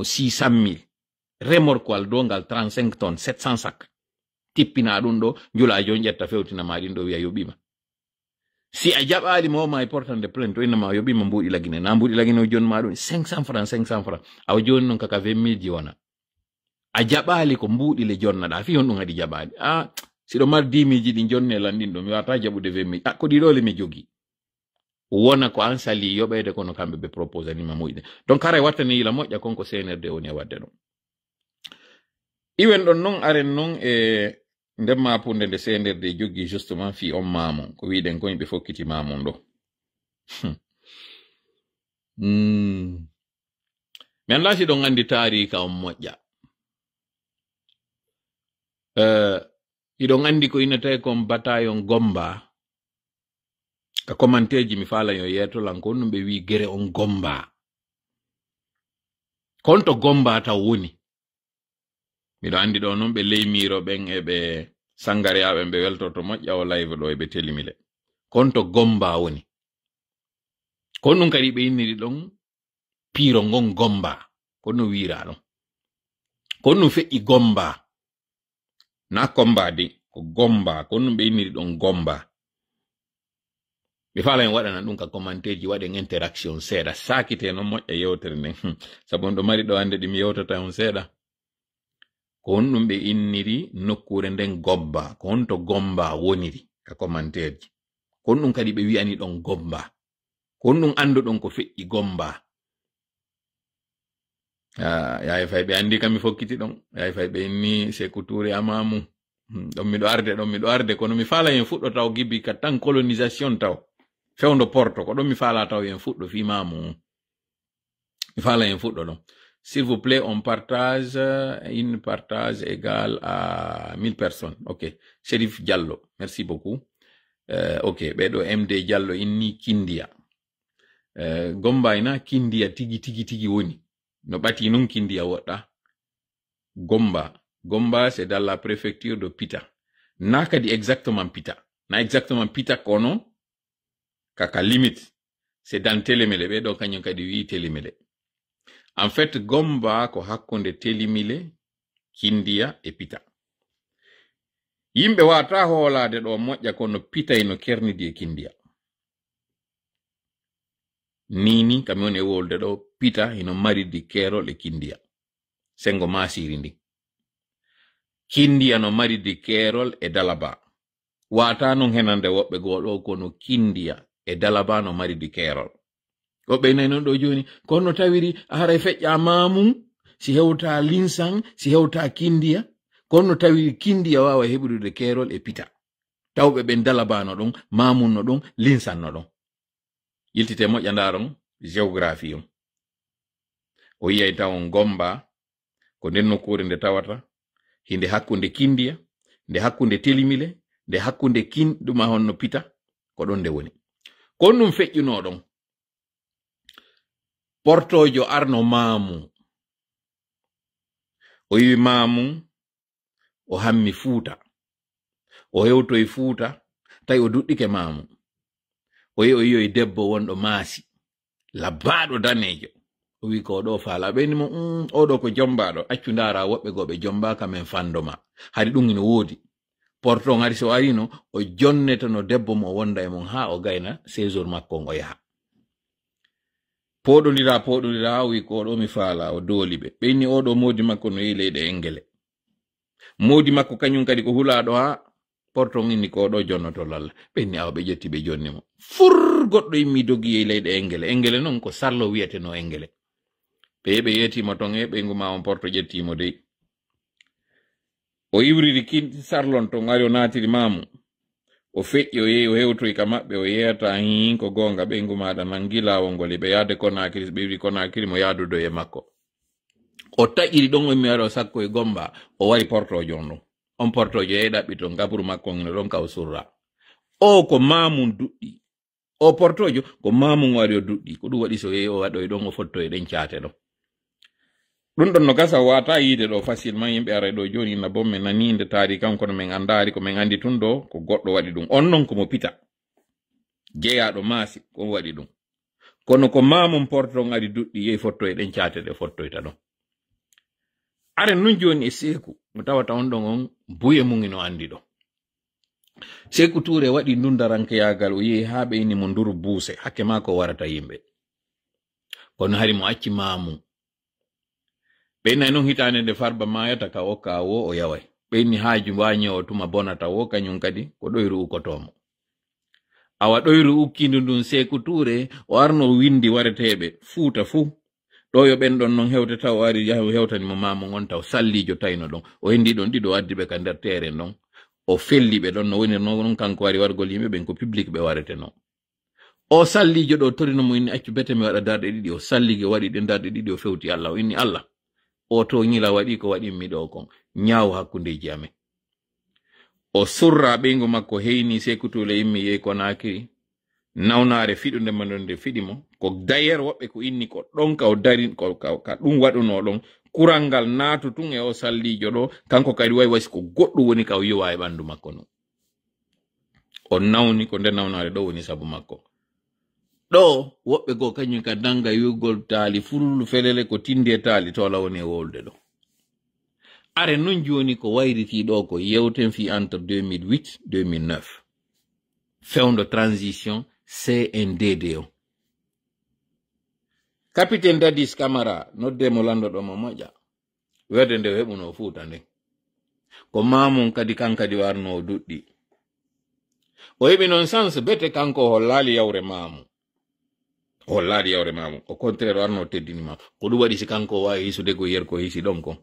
600 000. Remorqual do ngal 35 tonnes 700 sacs. Tippina ɗum ɗo njula jon ƴetta fewtina ma ɗin ɗo wiya yoɓima. Si a jaɓali mawma e portande plainte to innama yoɓima mbuɗi lagine na mbuɗi lagine o joni ma ɗum 500 francs 500 francs awa joni noon kaka 20 000 ji wona. A jaɓali ko mbuɗi le jonnaɗa fi hon ɗum hadi jaɓali. Siɗo mar 10 000 ji ɗi jonne lan ɗin ɗo mi wata jaɓude 20 000. Ko ɗiɗo le mi jogi. wona ko an sali yoɓede kono kamɓe ɓe propose anima moƴƴe donc hara wattani yila moƴƴa konko CNRD woni e wadde ɗon iwen ɗon noon aren noon e nder mapunde nde CNRD joggi justement fi on mamon ko wiɗen ko yimɓe fokkiti mamon ɗo mi an laati ɗon andi tarika on moƴƴa iɗon andi ko innete kon bataillon Gomba ka commenteji mi fala yo yetolan ko ɗum ɓe wi gere on Gomba konto Gomba taw woni miɗo andi ɗo noon ɓe leymiro ɓen e ɓe sangareyaɓe ɓe weltoto moƴƴa o live ɗo e ɓe telimile konto Gomba woni kon ɗum kadi ɓe inniri ɗon piiro ngon Gomba kon no wira ɗon kon ɗum feƴƴi Gomba na Komba de ko Gomba kon ɗum ɓe inniri ɗon Gomba mi fala en waɗana ɗum ka commenteji waɗen interaction seeɗa sakite noon moƴƴa yewtere nden sabu on ɗo mari ɗo ande ɗimi yewtata on seeɗa ko on ɗum ɓe inniri nokkure nden Gomba ko on to Gomba woniri ka commenteji kon ɗum kadi ɓe wi'ani ɗon Gomba kon ɗum anduɗon ko feƴƴi Gomba yaye fay ɓe andi kam mi fokkiti ɗon yaye fay ɓe inni Sékou Touré amamu ɗon miɗo arde kono mi fala en fuɗɗo taw gibi ka tan colonisation taw fewndo porto ko ɗon mi fala taw en fuɗɗo fi mamu mi fala en fuɗɗo ɗon s'il vous plaît on partage une partage égale à 1000 personnes ok Chérif Diallo merci beaucoup ok ɓeɗo MD Diallo inni Kindia Gomba ina Kindia tigi woni no ɓati nun Kindia woɗɗa Gomba c'est dans la préfecture de Pita na kadi exactement Pita kono kaka limite c'est dans Télémélé ɓeɗo kañum kadi wi Télémélé en fait Gomba ko hakkunde Télémélé Kindia e Pita yimɓe wata hoolade ɗo moƴƴa kono Pita ino kernidi e Kindia nini kami woni e wolde ɗo Pita ino maridi Kerol e Kindia sengo masiri ndi Kindia no maridi Kerol e Dalaba wata non henande woɓɓe goɗo kono Kindia e Dalaba no maridi Kerol woɓɓe nayi non ɗo joni kono tawiri haray feƴƴa mamum si hewta Linsan si hewta Kindia kono tawiri Kindia wawa heɓudude Kerol e Pita tawɓe ɓen Dalaba no ɗon mamum no ɗon Linsan no ɗon yiltite moƴƴa ndaron géographie on o yiyay tawon Gomba ko nden nokkure nde tawata hinde hakkunde Kindia nde hakkunde Télémélé nde hakkunde ɗuma honno Pita ko ɗon nde woni kon ɗum feƴƴuno ɗon portojo arno mamu o yiwi mamu o hammi Fuuta o hewtoy Fuuta tawi o duɗɗike mamu o yiyoy debbo wonɗo maasi labbaɗo danejo o wi ko ɗo faala ɓeni mo oɗo ko jombaɗo accu ndara woɓɓe goɓe jomba kamen fandoma hari ɗum ino woodi porton hari so arino o jonneta no debbo mo wonda e mon ha o gayna séjour makko on o yaha poɗodira o wi ko ɗo mi faala o dooli ɓe ɓenni oɗo modi makko no yehi leyɗe Engele modi makko kañum kadi ko hulaɗo ha porton inni ko ɗo jonnoto lalla ɓenni awa ɓe ƴetti ɓe jonni mo fur goɗɗo immi dogi yehi leyɗe Engele noon ko Sarlo wiyeteno Engele ɓe yettimo ton e ɓeygu ma on porto ƴettimo dey o iwriri Sarlon ton ari o natiri mamu o feƴƴi o yehi o hewtoy ka maɓɓe o yeyata hin ko gonga ɓeygu maɗa nangi lawol ngol ɓe yaade Conakry ɓe wi Conakry mo yaadudo e makko o taƴiri ɗon o mi wari o sakko e Gomba o wari portojo on ɗon on portojo yehi ɗaɓɓi to gabru makko ngino ɗon ka o surra o ko mamum duɗɗi o portojo ko mamum wari o duɗɗi ko ɗum waɗi so yehi o waɗoy ɗon o fottoy ɗen caate ɗon ɗum ɗon no gasa wata yiide ɗo facilement yimɓe aray ɗo joni na bomme naninde taari kan kono min andari ko min andi tun ɗo ko goɗɗo waɗi ɗum on non komo Pita jeeyaɗo maasi ko waɗi ɗum kono ko mamum porton ari duɗɗi yehi fottoy ɗen caate ɗe fottoyta ɗon are nun joni e Sékou mo tawata on ɗon on buye mum ino andi ɗo Sékou Touré waɗi ndundarankeyagal o yehi ha ɓeyni mo nduru buuse hakke ma ko warata yimɓe kono hari mo acci mamum ɓeynayi noon hitande nde Farba mayata ka okka wo o yaway ɓeyni haaju wañi o tuma bonata wo kañum kadi ko ɗoyru ukotomo awa ɗoyru ukkindu ndun Sékou Touré o arno windi wareteɓe Fuuta fuu ɗo yo ɓen ɗon non hewtata o ari hewtanimo mamo on taw sallijo tayno ɗon o hendi ɗon ɗiɗo addi ɓe ka nder terrain ɗon o felli ɓe ɗon no woni non kanko wari wargol yimɓe ɓen ko public ɓe warete non o sallijo ɗo torino mo inni accu bete mi waɗa darɗe ɗiɗi o salligi o waɗi ɗe darɗe ɗiɗi o fewti Allah o inni Allah o to ñila waɗi ko waɗinmi ɗo kon ñaawo hakkundeji amen o surra ɓeygu makko heyni Sékou Touré yimmi yehi Conakry nawnare fiɗude mo nde fiɗimo ko d'ailleurs woɓɓe ko inni ko ɗon ka o dari ka ɗum waɗuno ɗon kural ngal naatu tun e o sallijo ɗo kanko kadi wayi wasi ko goɗɗum woni ka o yowa e ɓandu makko no o nawni ko nder nawnare ɗo woni sabu makko ɗo woɓɓe go kañum ka danga yugol taali fululu felele ko tinde taali to ala woni e wolde ɗo are non joni ko wayriti ɗo ko yewten fi entre 2008 2009 fewndo transition CNDD o capitaine Dadis Camara noddemo landoɗo mo moƴƴa werde nde heɓuno Fuuta nde ko mamum kadi kankadi warno o duɗɗi o heɓi non sens bete kanko hollali yawre mamu au contraire warno teddinima ko ɗum waɗi si kanko wawi hisude ko yer ko hisi ɗon ko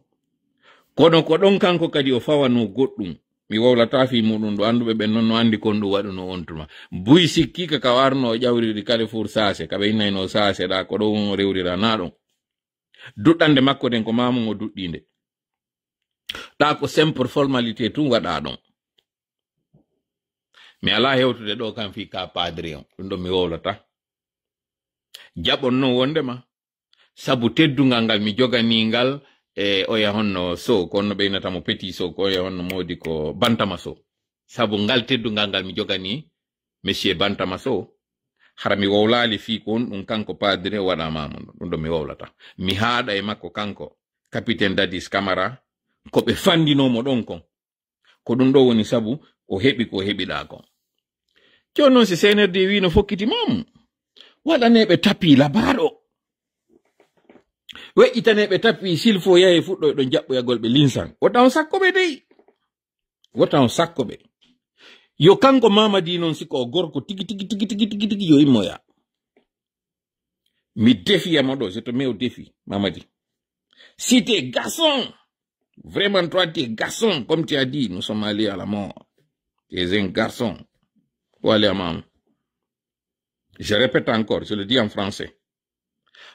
kono ko ɗon kanko kadi o fawano goɗɗum mi wowlata fi muɗum ɗo anduɓe ɓen noon no andi kon ɗum waɗuno on tuma buy sikkika ka warno ƴawriri Carrefour Sase kaɓe innayno Sase ɗa ko ɗon o rewrira na ɗon duɗɗande makko den ko mamum o duɗɗinde ɗa ko simple formalité tun waɗa ɗon mi ala hewtude ɗo kam fi ka padri on ɗum ɗo mi wowlata jaɓon non wondema sabu teddungal ngal mi joganigal e oya honno so kono ɓeynata mo Petit so ko oya honno modi ko Bantama so sabu ngal teddungal ngal mi jogani monsieur Bantama so hara mi wowlali fi ko on ɗum kanko padre waɗa mamon ɗum ɗo mi wowlata mi haɗa e makko kanko capitaine Dadis Camara ko ɓe fandinomo ɗon kon ko ɗum ɗo woni sabu o heɓi ko heɓiɗa kon joni noon si CNRD wi no fokkiti mamum waɗaneɓe tapi labaɗo weƴƴitaneɓe tapi s'il faut yahe fuɗɗo ɗo jaɓɓoyagol ɓe linsan wota on sakkoɓe dey wota on sakkoɓe yo kanko Mamadi noon siko o gorko tigi yo immoya mi défiamo ɗo je te mets au défi Mamadi si t'es garçon vraiment toi t'es garçon comme tu as dit nous sommes allés à la mort t'es un garçon faut aller à maman. Je répète encore, je le dis en français.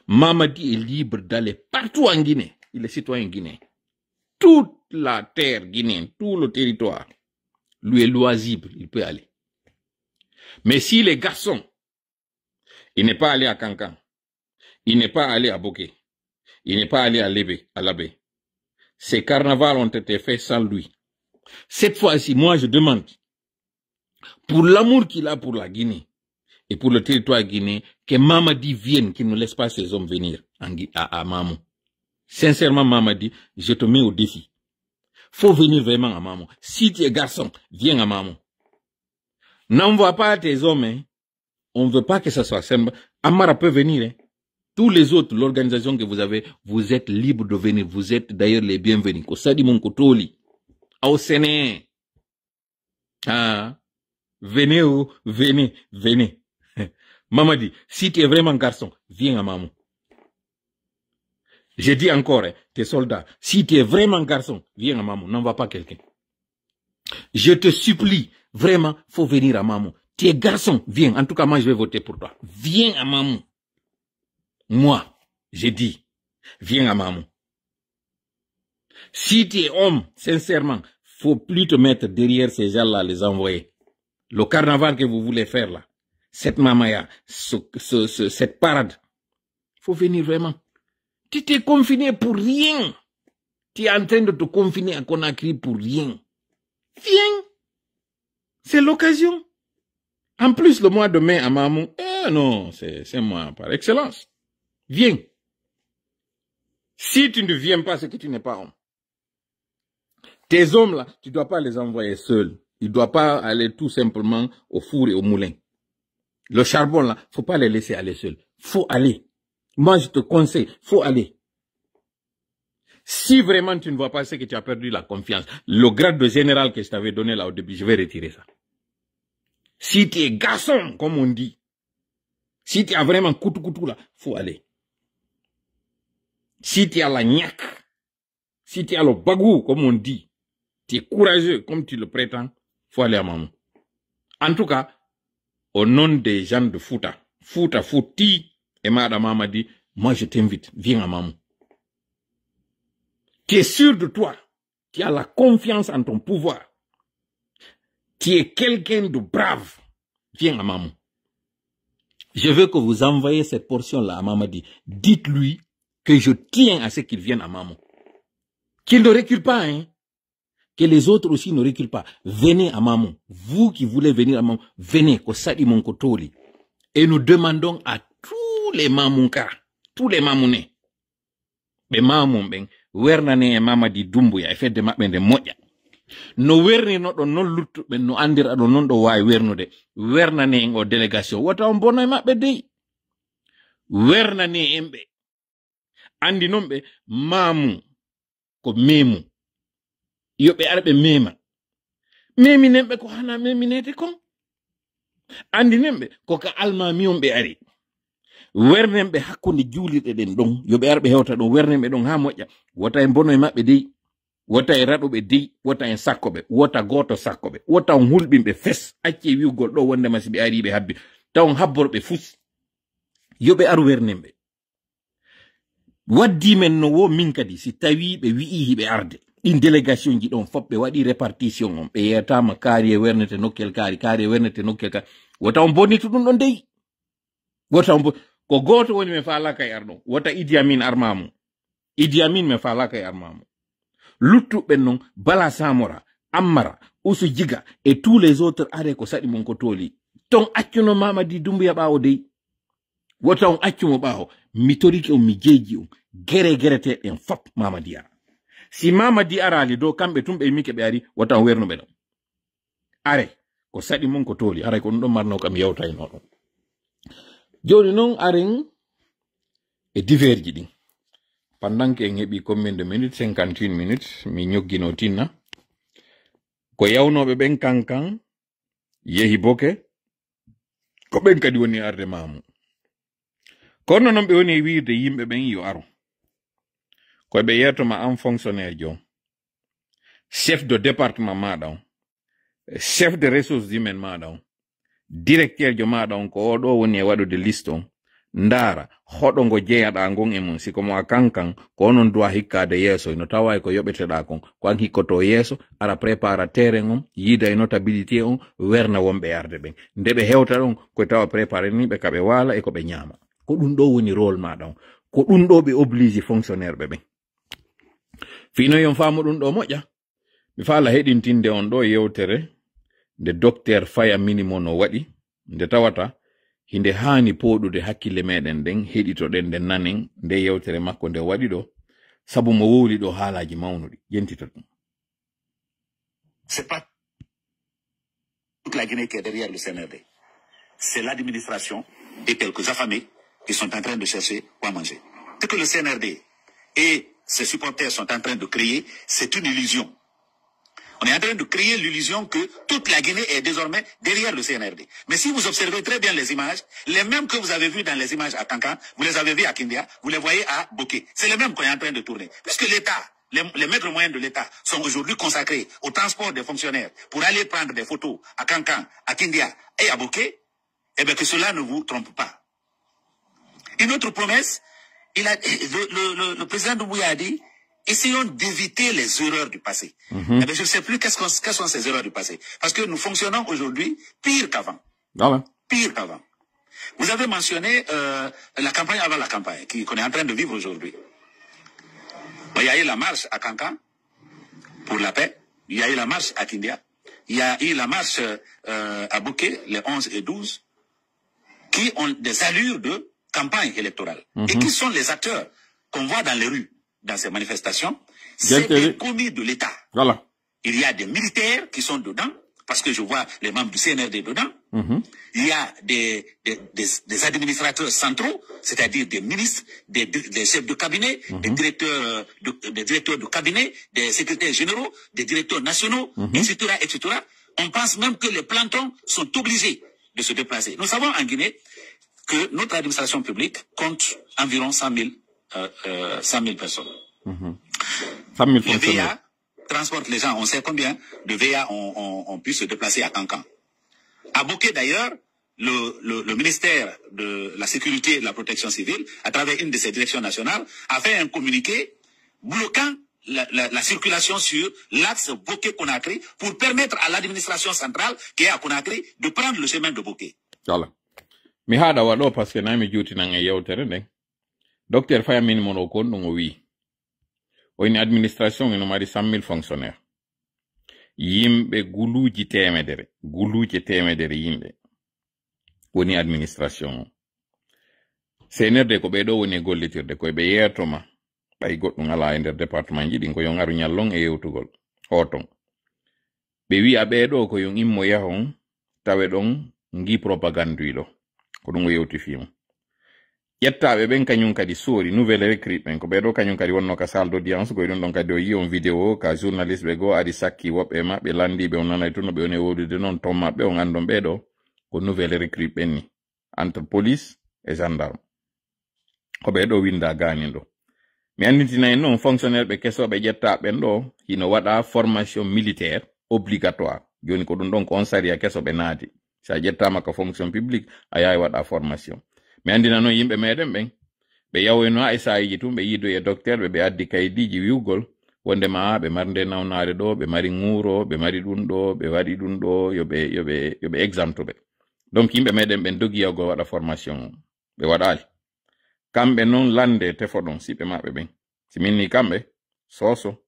Mamadi est libre d'aller partout en Guinée. Il est citoyen guinéen. Toute la terre guinéenne, tout le territoire, lui est loisible, il peut aller. Mais si les garçons, il n'est pas allé à Cancan, il n'est pas allé à Boké, il n'est pas allé à Labé. Ces carnavals ont été faits sans lui. Cette fois-ci, moi je demande, pour l'amour qu'il a pour la Guinée, et pour le territoire guinéen, que Mamadi vienne, qu'il ne laisse pas ses hommes venir à Mamou. Sincèrement, Mamadi, je te mets au défi. Faut venir vraiment à Mamou. Si tu es garçon, viens à Mamou. N'envoie pas tes hommes, hein. On ne veut pas que ça soit simple. Amara peut venir, hein. Tous les autres, l'organisation que vous avez, vous êtes libres de venir. Vous êtes d'ailleurs les bienvenus. Kosadi Monkotoli. Au Sénégal. Ah. Venez, oh, venez. Mamadi, si tu es vraiment garçon, viens à Mamou. Je dis encore, hein, tes soldats, si tu es vraiment garçon, viens à Mamou, n'envoie pas quelqu'un. Je te supplie, vraiment, faut venir à Mamou. Tu es garçon, viens. En tout cas, moi, je vais voter pour toi. Viens à Mamou. Moi, j'ai dit, viens à Mamou. Si tu es homme, sincèrement, faut plus te mettre derrière ces gens-là, les envoyer. Le carnaval que vous voulez faire là, cette mamaya, cette parade, faut venir vraiment. Tu t'es confiné pour rien. Tu es en train de te confiner à Conakry pour rien. Viens. C'est l'occasion. En plus, le mois de mai à Mamou, non, c'est moi par excellence. Viens. Si tu ne viens pas, c'est que tu n'es pas homme. Tes hommes là, tu ne dois pas les envoyer seuls. Il ne doit pas aller tout simplement au four et au moulin. Le charbon là, faut pas les laisser aller seuls. Faut aller. Moi, je te conseille, faut aller. Si vraiment tu ne vois pas, c'est que tu as perdu la confiance. Le grade de général que je t'avais donné là au début, je vais retirer ça. Si tu es garçon, comme on dit, si tu as vraiment coutou là, faut aller. Si tu as la gnaque, si tu as le bagou, comme on dit, tu es courageux, comme tu le prétends, faut aller à Mamou. En tout cas, au nom des gens de Fouta, Fouti, et Madame m'a dit, moi je t'invite, viens à Mamou. Tu es sûr de toi, tu as la confiance en ton pouvoir, tu es quelqu'un de brave, viens à Mamou. Je veux que vous envoyez cette portion-là à Mamadi. Dites-lui que je tiens à ce qu'il vienne à Mamou. Qu'il ne recule pas, hein. Que les autres aussi ne reculent pas. Venez à Mamou. Vous qui voulez venir à Mamou, venez, Kosadi Monkotoli. Et nous demandons à tous les Mamounka, tous les Mamounais, les Mamoun, Wernane et Mamadi Doumbouya, et fait de Mamen de Moya. No werni no do non luttu be no andira do non do wawi wernude wernane en o délégation wota on bonay mabbe dey wernane embe andi non be mamu ko memu yobe arbe mema memi nembe ko hana memi nete kon andi nembe ko ka alma mi on be ari wernembe hakkunde juulide den don yobe arbe hewta don wernembe don ha moƴƴa wota en bonoy mabbe dey wota e raɗoɓe dey wota en sakkoɓe wota goto sakkoɓe wota on hulɓinɓe fes acce wiwgol ɗo wonde masi ɓe ariɓe habbi taw habborɓe fus yoɓe ar wernemɓe waddi men no wo min kadi si tawi ɓe wi'i hiɓe arde ɗin délégation ji ɗon fop ɓe waɗi répartition on ɓe yeyatama kaari e wernete nokkel kaari e wernete nokkel kaari wota on bonnitu ɗum ɗon dey wota on ko goto woni me falaka e arɗon wota Idi Amin armamu Idi Amin me falaka e armamu luttuɓe non Bala Samora Ammara Usu Jiga et tous les autres are ko saɗi mon ko toli ton accuno Mamadi Doumbouya ɓawo dey wota on accumo ɓawo mi toriki on mi jeeji on gere en fop Mamadi ara si Mamadi arali do kamɓe tumɓe mike ɓe ari wota on wernuɓe ɗon are ko saɗi mon ko toli ara ko ɗum ɗon marno kam yewtayno ɗon joni non aren e diverji ɗin pendant que en heɓi combien de minutes 51 minutes mi ñoggino tinna ko yawnoɓe ɓen kankan yehi boke ko ɓen kadi woni arde Mamou kono noon ɓe woni wiirde yimɓe ɓen yo aro koɓe yettoma an fonctionnaire jo chef de département maɗa on chef de ressources humaines maɗa on directeur jo maɗa on ko oɗo woni e waɗude liste on ndara hoɗo ngo jeyaɗa ngon e mum siko mo a kankan ko onon duwa hikkade yeeso no tawa ko yoɓeteɗa kon ko an hikkoto yeeso ara prépara terrain on yiida e notabilité on werna wonɓe arde ɓen nde ɓe hewta ɗon koye tawa préparé ni ɓe kaɓe waala e ko ɓe ñaama ko ɗum ɗo woni rôle maɗa on ko ɗum ɗo ɓe oblige fonctionnaire ɓe ɓen fino yon faamu ɗum ɗo moƴƴa mi faala heɗintinde on ɗo yewtere nde docteur Faya Minimo no waɗi nde tawata hinde hani poɗude hakkille meɗen den heɗitoɗen den nanen nde yewtere makko nde waɗi ɗo sabu mo wowli ɗo haalaji mawnuɗi yentita ɗum. C'est pas toute la Guinée qui est derrière le CNRD. C'est l'administration et quelques affamés qui sont en train de chercher quoi manger. Ce que le CNRD et ses supporters sont en train de créer, c'est une illusion. On est en train de créer l'illusion que toute la Guinée est désormais derrière le CNRD. Mais si vous observez très bien les images, les mêmes que vous avez vues dans les images à Kankan, vous les avez vues à Kindia, vous les voyez à Boké. C'est les mêmes qu'on est en train de tourner. Puisque l'État, les maîtres moyens de l'État sont aujourd'hui consacrés au transport des fonctionnaires pour aller prendre des photos à Kankan, à Kindia et à Boké, eh bien que cela ne vous trompe pas. Une autre promesse, le président Doumbouya a dit, essayons d'éviter les erreurs du passé. Eh bien, je ne sais plus quelles sont ces erreurs du passé. Parce que nous fonctionnons aujourd'hui pire qu'avant. Pire qu'avant. Vous avez mentionné la campagne avant la campagne qu'on est en train de vivre aujourd'hui. Il y a eu la marche à Kankan pour la paix. Il y a eu la marche à Kindia. Il y a eu la marche à Boké, les 11 et 12, qui ont des allures de campagne électorale. Et qui sont les acteurs qu'on voit dans les rues, dans ces manifestations? C'est des commis de l'État. Voilà. Il y a des militaires qui sont dedans, parce que je vois les membres du CNRD dedans. Il y a des administrateurs centraux, c'est-à-dire des ministres, des chefs de cabinet, des directeurs de cabinet, des secrétaires généraux, des directeurs nationaux, etc., etc. On pense même que les plantons sont obligés de se déplacer. Nous savons en Guinée que notre administration publique compte environ 100 000 personnes. 100 000 les fonctionnaires. VA transportent les gens. On sait combien de VA ont pu se déplacer à Cancan. À Boké, d'ailleurs, le ministère de la Sécurité et de la Protection civile, à travers une de ses directions nationales, a fait un communiqué bloquant la circulation sur l'axe Boké-Conakry pour permettre à l'administration centrale qui est à Conakry de prendre le chemin de Boké. Voilà. Mi haɗa waɗo par ce que nami juutinan e yewtere nden docteur Fayamin mono kon ɗum o wi oyni administration eno mari 100 000 fonctionnaires yimɓe guluuji temedere yimɓe woni administration o senerde ko ɓeɗo woni gollitirde koye ɓe yeetoma ɓay goɗɗum ala e nder département ji ɗin ko yon aru ñallon e yewtugol hoton ɓe wi'a ɓeɗo ko yon immo yahon tawe ɗon ngi propaganduiɗo ko ɗum o yewtifimo ƴettaɓe ɓen kañum kadi soori nouvelle recrute ɓen ko ɓeɗo kañum kadi wonno ka salle d'audience koye ɗum ɗon kadi o yi on vidéo ka journaliste ɓe goo ari sakki woɓɓe maɓɓe landiɓe on nanay tun no ɓe woni wodude noon tom maɓɓe on andon ɓeɗo ko nouvelle recrute ɓen ni entre police et gendarme ko ɓeɗo winda ganin ɗo mi andintinayi noon fonctionnaire ɓe kesoɓe ƴetta ɓen ɗo hino waɗa formation militaire obligatoire joni ko ɗum ɗon ko on sariya kesoɓe naati sa ƴettama ko fonction publique a yawi waɗa formation mi andina noon yimɓe meɗen ɓen ɓe yawoyno ha e sayiji tun ɓe yiido e docteur ɓe addi kayidiji wiwgol wondema ɓe marde nawnare ɗo ɓe mari ŋuuro ɓe mari ɗum ɗo ɓe waɗi ɗum ɗo yoɓe exemptuɓe donc yimɓe meɗen ɓen dogi yawgol waɗa formation ɓe waɗali kamɓe noon lande tefo ɗon siɓe maɓɓe ɓen si minni kamɓe soso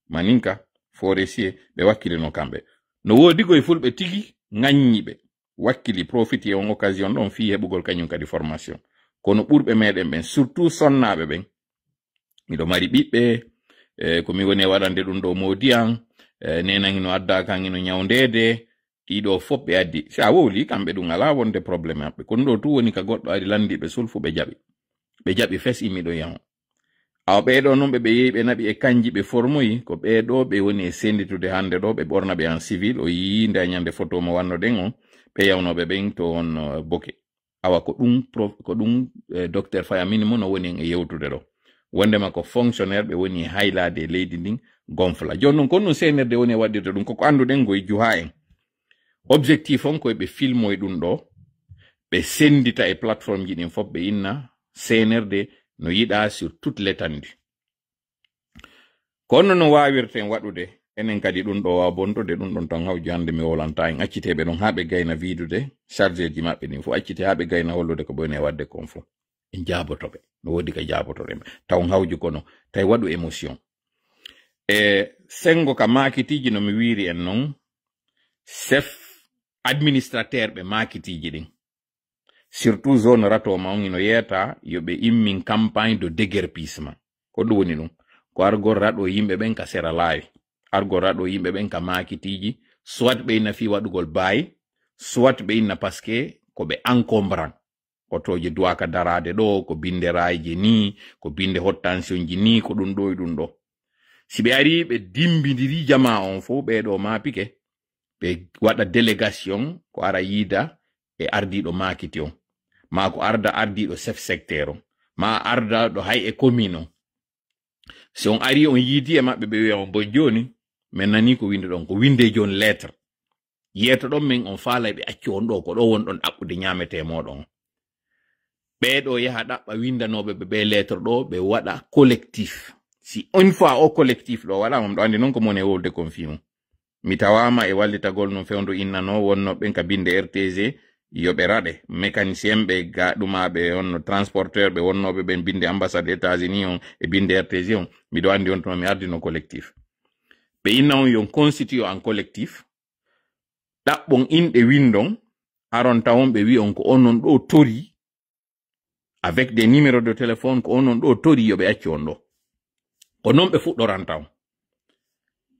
maninka forestier ɓe wakkilino kamɓe no woodi koye fulɓe tigi ŋaññiɓe wakkili profiti on occasion ɗon fi heɓugol kañum kadi formation kono ɓurɓe meɗen ɓen surtout sonnaɓe ɓen miɗo mari ɓiɓɓe ko mi woni waɗande ɗum ɗo modiyan nena hino adda kan hino ñawndede ɗiɗo fof ɓe addi si a wowli kamɓe ɗum ala wonde probléme maɓɓe kono ɗo tu woni ka goɗɗo ari landiɓe sulfu ɓe jaɓi fes immiɗo yawo aw ɓeɗo noon ɓe yehi ɓe naɓi e kanji ɓe formoyi ko ɓeɗo ɓe woni e senditude hande ɗo ɓe ɓorna ɓe en civil o yi nde ñande photo mo wanno ɗen on ɓe yawnoɓe ɓen to on Boké awa ko ɗum docteur Fayamin mo no woni e yewtude ɗo wondema ko fonctionnaire ɓe woni e haylade e leydi ndin gonfla joni noon kon ɗum senerde woni e waɗirde ɗum koko anduɗen goye juha en objectif on koye ɓe filmoye ɗum ɗo ɓe sendita e plateforme ji ɗin fof ɓe inna senerde no yiɗa sur toute l'étendue kono no wawirten waɗude enen kadi ɗum ɗo wawa bontude ɗum ɗon tan hawji hande mi wolanta en acciteɓe ɗon ha ɓe gayna widude chargé ji maɓɓe ɗin fof accite ha ɓe gayna hollude ko ɓe woni e wadde kon fof en jabotoɓe no wodi ka jabotoɗe taw hawji kono tawi waɗu émotion e sengo ka makitiji no mi wiri en noon chef administrateur ɓe makitiji ɗin surtout zone ratoma on ino yeeta yoɓe immin campagne de déguerpissement ko ɗum woni ɗum ko argol raɗo yimɓe ɓen ka sera laawi argol raɗo yimɓe ɓen ka makitiji soit ɓe inna fi waɗugol baayi soit ɓe inna parce que ko ɓe encombrant otoje duwaka darade ɗo ko binde rayji ni ko binde haute tension ji ni ko ɗum ɗo e ɗum ɗo si ɓe ari ɓe dimbidiri jama on fo ɓeɗo mapike ɓe waɗa délégation ko ara yiida e ardiɗo makiti on ma ko ardiɗo chef secteur on ma arda ɗo hay e commune on si on ari on yiidi e maɓɓe ɓe wiya on bo joni min nani ko winde ɗon ko winde joni lettre yeeto ɗon min on faalay ɓe acci on ɗo ko ɗo won ɗon ɗaɓɓude ñamete moɗon ɓeɗo yaha ɗaɓɓa windanoɓe ɓe lettre ɗo ɓe waɗa collectif si une fois o collectif ɗo waɗa mom ɗo andi noon ko mone wolde kon fimum mi tawama e wallitagol no fewndo innano wonno ɓen ka binde RTG yoɓe raɗe mécanicien ɓe gaɗumaɓe on transporteur ɓe wonnoɓe ɓen binde ambassade États-Unis on e binde RTG on miɗo andi on to mi ardino collectif ɓe inna on yon constitue en collectif ɗaɓɓon inɗe windon aron tawon ɓe wi on ko onon ɗo tori avec des numéros de téléphone ko onon ɗo tori yoɓe acci on ɗo ko noon ɓe fuɗɗoranta on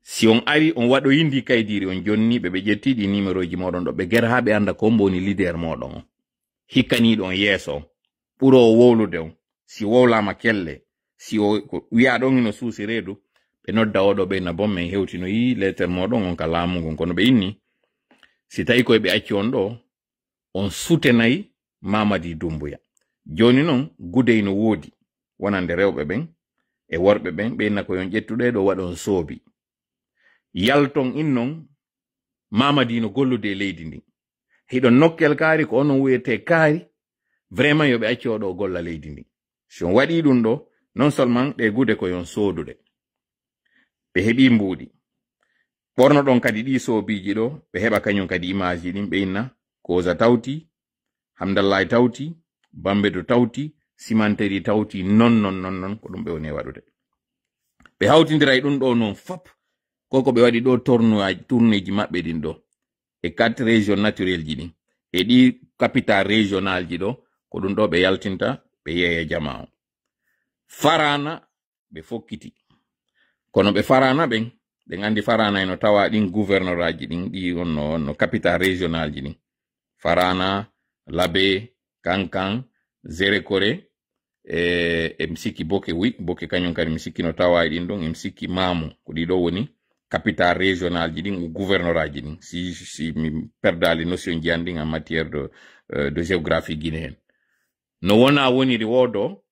si on ari on waɗo yindi kaydiri on jonni ɓe ƴettiɗi numéro ji moɗon ɗo ɓe gera ha ɓe anda ko mboni leader moɗon on hikkaniɗo on yeeso ɓuro o wowlude on si wowlama kelle si o wiya ɗon hino suusi reedu ɓe nodda oɗo ɓe na bon men hewtino yi lettere moɗon on ka laamu ngon kono ɓe inni si tawi koye ɓe acci on ɗo on sutenayi Mamadi Doumbouya. Joni non gudey no woodi wonande rewɓe ɓen e worɓe ɓen ɓeyna ko yon ƴettuɗe ɗo waɗon soobi yalton in non Mamadi no gollude leydi ndi hiɗon nokkel kaari ko onon wiyete kaari vraiment yoɓe acci oɗo golla leydi ndi so waɗi ɗum ɗo non seulement ɗe gude ko yon soodude ɓe heɓi mbuuɗi ɓorno ɗon kadi ɗi soobiji ɗo ɓe heɓa kañum kadi image ji ɗin ɓeyna Koza tawti Hamdallahi tawti Bambedo tawti Simanteri tawti non ko ɗum ɓe woni waɗude ɓe hawtindira ɗum ɗo non fop koko ɓe waɗi ɗo tourneji maɓɓe ɗin ɗo e 4 région naturel ji ɗin e ɗi capital régional ji ɗo ko ɗum ɗo ɓe yaltinta ɓe yeeya jama o Farana ɓe fokkiti kono ɓe Farana ɓen ɓe andi Farana eno tawa ɗin gouverneur aji ɗin ɗi onno capital régional ji ɗin Farana Labé Kankan Zerekore e msikki boke kañum kadi msikki no tawa ɗin ɗon e msikki Mamu ko ɗi ɗo woni capital régional ji ɗin gouverneur aji ɗin si mi perdali notion ji an ɗin en matière de géographie guinéenne no wona woniri wodo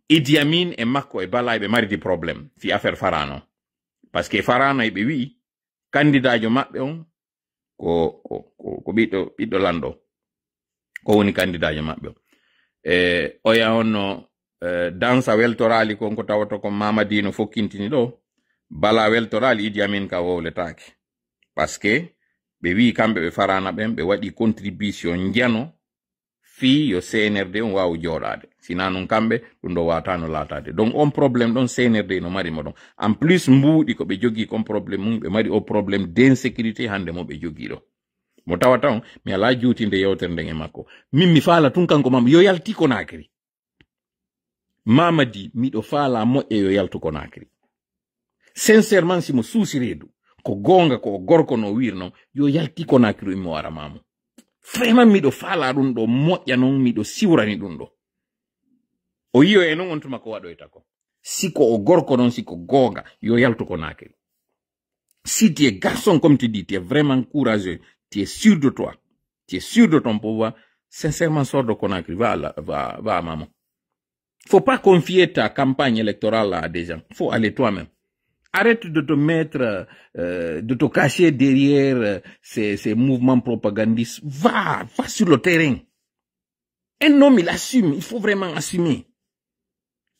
Idi Amin e makko e Bala ɓe mari di probléme fi affaire Farana parce que Farana ɓe wi candidat jo maɓɓe on ko ɓiɗɗo lanɗo ko woni candidat jo maɓɓe o oya onno dansa weltorali kon ko tawato ko Mamadi no fokkintini ɗo Bala weltorali Idi Amin ka wowletake parce que ɓe wi kamɓe ɓe Farana ɓen ɓe waɗi contribution jano fi yo CNRD on wawu joɗade sina non kamɓe ɗum ɗo watano latade donc on probléme ɗon CNRD no mari mo ɗon en plus mbuuɗi ko ɓe jogui comme probléme mum ɓe mari o probléme d'insécurité hande mo ɓe jogui ɗo mo tawata on mi ala juutinde yewtere nden e makko min mi faala tun kanko mam yo yalti Conakry Mamadi miɗo faala moƴƴe yo yaltu Conakry sincèrement simo suusi reedu ko gonga ko gorko no wirno yo yalti Conakry mi wara mamo vraiment miɗo faala ɗum ɗo moƴƴa non miɗo siwrani ɗum ɗo o yiyo e non on tuma ko waɗoyta ko siko o gorko non siko gonga yo yaltu Conakry si tu es garçon comme tu dis tu es vraiment courageux tu es sûr de toi tu es sûr de ton pouvoir sincèrement sors de Conakry va à maman faut pas confier ta campagne électorale à des gens faut aller toi-même. Arrête de te mettre, de te cacher derrière ces mouvements propagandistes. Va sur le terrain. Un homme, il assume. Il faut vraiment assumer.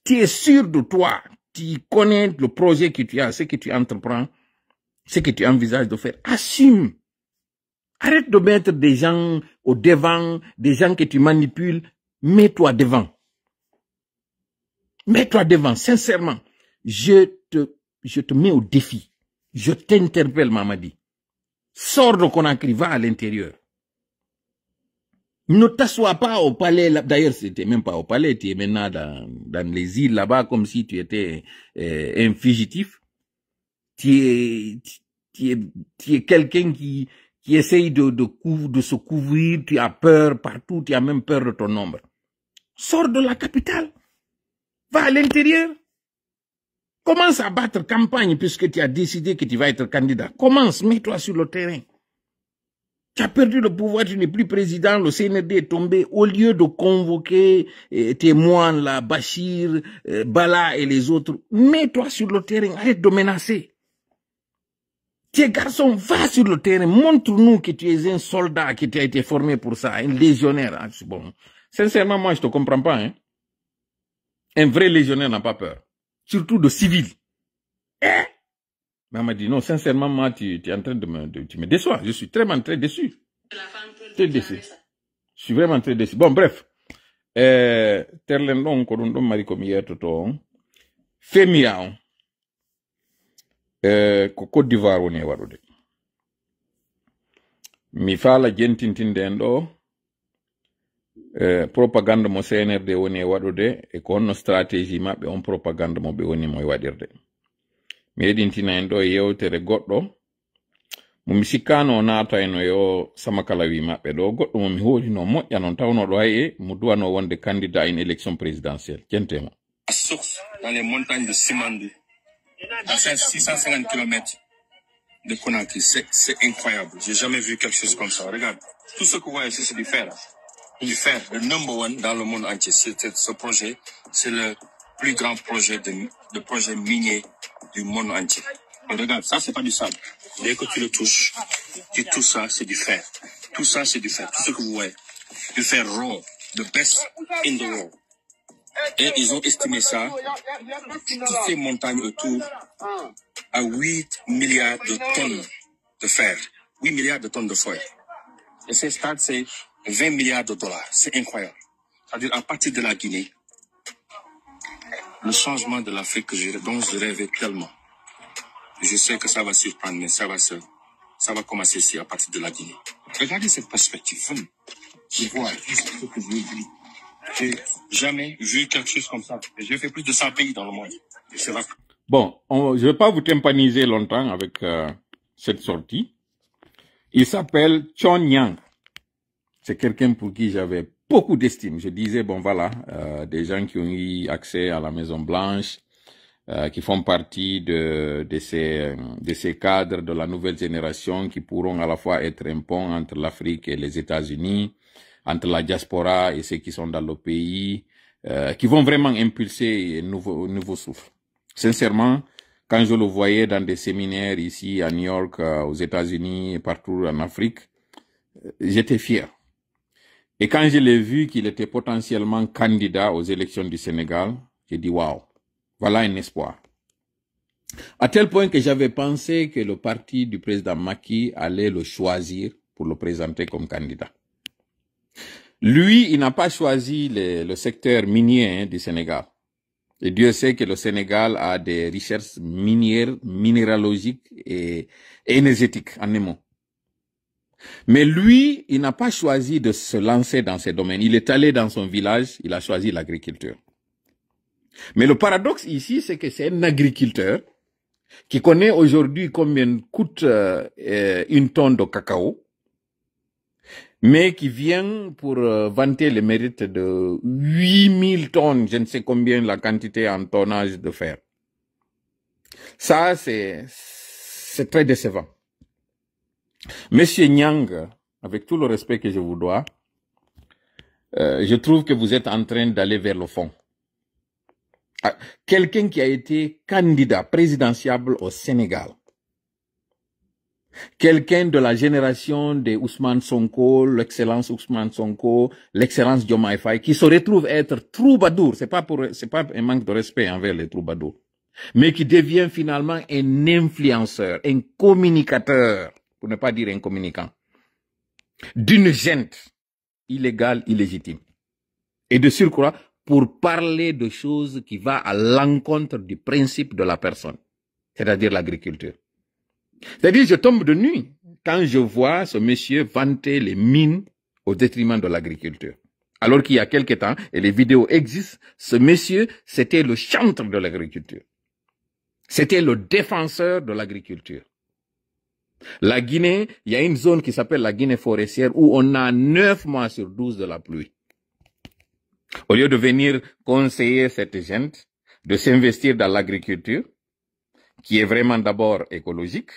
Tu es sûr de toi. Tu connais le projet que tu as, ce que tu entreprends, ce que tu envisages de faire. Assume. Arrête de mettre des gens au devant, des gens que tu manipules. Mets-toi devant. Mets-toi devant, sincèrement. Je te mets au défi. Je t'interpelle, Mamadi. Sors de Conakry, va à l'intérieur. Ne t'assois pas au palais. D'ailleurs, c'était même pas au palais. Tu es maintenant dans les îles là-bas comme si tu étais un fugitif. Tu es quelqu'un qui essaye de se couvrir. Tu as peur partout. Tu as même peur de ton ombre. Sors de la capitale. Va à l'intérieur. Commence à battre campagne puisque tu as décidé que tu vas être candidat. Commence, mets-toi sur le terrain. Tu as perdu le pouvoir, tu n'es plus président, le CNRD est tombé. Au lieu de convoquer tes moines, là, Bachir, Bala et les autres, mets-toi sur le terrain, arrête de menacer. Tu es garçon, va sur le terrain, montre-nous que tu es un soldat, que tu as été formé pour ça, un légionnaire. Ah, bon. Sincèrement, moi, je te comprends pas. Hein? Un vrai légionnaire n'a pas peur. Surtout de civils. Maman dit non, sincèrement, moi, tu es en train tu me déçois. Je suis vraiment très déçu. Très déçu. Je suis vraiment très déçu. Bon, bref. Terlen don ko dum mari ko mi yertoto femia on. Ko Côte d'Ivoire woni wadude. Mi faala jentintinde en do propagande mo CNRD woni wadude e ko honno stratégie mabbe on propagande mo be woni moy wadirde. Mi hedintina en do yewtere goddo mo mi sikkano naata eno yo sama kala wi mabbe do goddo mo mi holi no moƴƴa non tawno do hay mo duwano wonde candidat à une élection présidentielle jentema à source dans les montagnes de Simandou à 650 km de Conakry, c'est incroyable. J'ai jamais vu quelque chose comme ça. Regarde, tout ce que vous voyez ici, c'est du fer. Du fer, le number one dans le monde entier. Ce projet, c'est le plus grand projet de projet minier du monde entier. Et regarde, ça, c'est pas du sable. Dès que tu le touches, tout ça, c'est du fer. Tout ça, c'est du fer. Tout ce que vous voyez. Du fer rond. The best in the world. Et ils ont estimé ça, toutes ces montagnes autour, à 8 milliards de tonnes de fer. 8 milliards de tonnes de fer. Et ces stades, c'est 20 milliards de dollars. C'est incroyable. C'est-à-dire, à partir de la Guinée, le changement de l'Afrique dont je rêvais tellement. Je sais que ça va surprendre, mais ça va commencer ici, à partir de la Guinée. Regardez cette perspective. Je vois ce que je dis. J'ai jamais vu quelque chose comme ça. J'ai fait plus de 100 pays dans le monde. Et c'est là. Bon, je ne vais pas vous tympaniser longtemps avec cette sortie. Il s'appelle Chon Yang. C'est quelqu'un pour qui j'avais beaucoup d'estime. Je disais, bon voilà, des gens qui ont eu accès à la Maison Blanche, qui font partie de ces cadres de la nouvelle génération qui pourront à la fois être un pont entre l'Afrique et les États-Unis, entre la diaspora et ceux qui sont dans le pays, qui vont vraiment impulser un nouveau souffle. Sincèrement, quand je le voyais dans des séminaires ici à New York, aux États-Unis et partout en Afrique, j'étais fier. Et quand je l'ai vu qu'il était potentiellement candidat aux élections du Sénégal, j'ai dit waouh, voilà un espoir. À tel point que j'avais pensé que le parti du président Macky allait le choisir pour le présenter comme candidat. Lui, il n'a pas choisi le secteur minier du Sénégal. Et Dieu sait que le Sénégal a des richesses minières, minéralogiques et énergétiques en un mot. Mais lui, il n'a pas choisi de se lancer dans ces domaines. Il est allé dans son village, il a choisi l'agriculture. Mais le paradoxe ici, c'est que c'est un agriculteur qui connaît aujourd'hui combien coûte une tonne de cacao, mais qui vient pour vanter le mérite de 8000 tonnes, je ne sais combien la quantité en tonnage de fer. Ça, c'est très décevant. Monsieur Nyang, avec tout le respect que je vous dois, je trouve que vous êtes en train d'aller vers le fond. Quelqu'un qui a été candidat présidentiable au Sénégal, quelqu'un de la génération de Ousmane Sonko, l'excellence Ousmane Sonko, l'excellence Diomaye Faye, qui se retrouve être troubadour, c'est pas un manque de respect envers les troubadours, mais qui devient finalement un influenceur, un communicateur, pour ne pas dire un communicant, d'une junte illégale, illégitime. Et de surcroît, pour parler de choses qui vont à l'encontre du principe de la personne, c'est-à-dire l'agriculture. C'est-à-dire, je tombe de nuit quand je vois ce monsieur vanter les mines au détriment de l'agriculture. Alors qu'il y a quelque temps, et les vidéos existent, ce monsieur, c'était le chantre de l'agriculture. C'était le défenseur de l'agriculture. La Guinée, il y a une zone qui s'appelle la Guinée forestière où on a 9 mois sur 12 de la pluie. Au lieu de venir conseiller cette gente de s'investir dans l'agriculture, qui est vraiment d'abord écologique,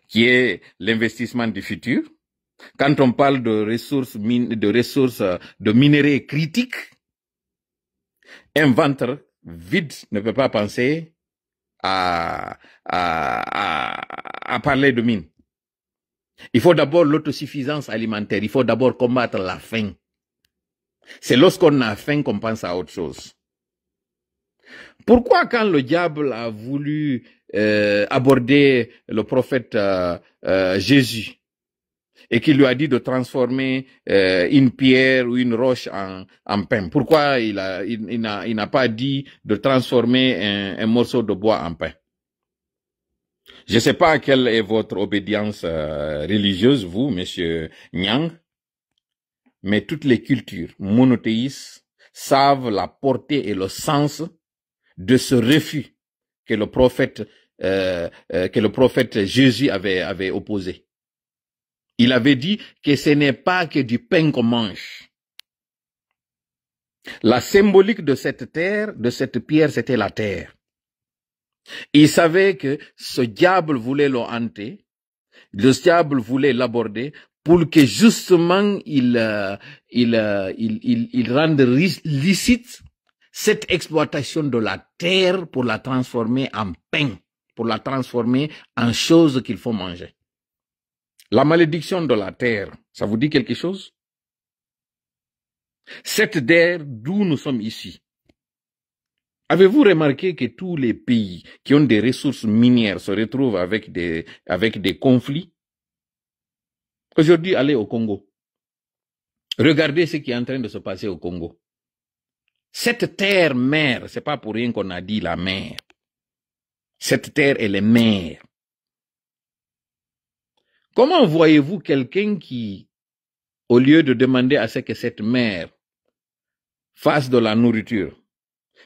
qui est l'investissement du futur, quand on parle de ressources, de minerais critiques, un ventre vide ne peut pas penser à parler de mines. Il faut d'abord l'autosuffisance alimentaire, il faut d'abord combattre la faim. C'est lorsqu'on a faim qu'on pense à autre chose. Pourquoi quand le diable a voulu aborder le prophète Jésus et qu'il lui a dit de transformer une pierre ou une roche en pain, pourquoi il n'a pas dit de transformer un morceau de bois en pain? Je ne sais pas quelle est votre obédience religieuse, vous, monsieur Nyang, mais toutes les cultures monothéistes savent la portée et le sens de ce refus que le prophète Jésus avait opposé. Il avait dit que ce n'est pas que du pain qu'on mange. La symbolique de cette terre, de cette pierre, c'était la terre. Il savait que ce diable voulait le hanter, le diable voulait l'aborder pour que justement il rende licite cette exploitation de la terre pour la transformer en pain, pour la transformer en choses qu'il faut manger. La malédiction de la terre, ça vous dit quelque chose? Cette terre d'où nous sommes ici. Avez-vous remarqué que tous les pays qui ont des ressources minières se retrouvent avec des conflits? Aujourd'hui, allez au Congo. Regardez ce qui est en train de se passer au Congo. Cette terre-mère, c'est pas pour rien qu'on a dit la mer. Cette terre, elle est mère. Comment voyez-vous quelqu'un qui, au lieu de demander à ce que cette mère fasse de la nourriture,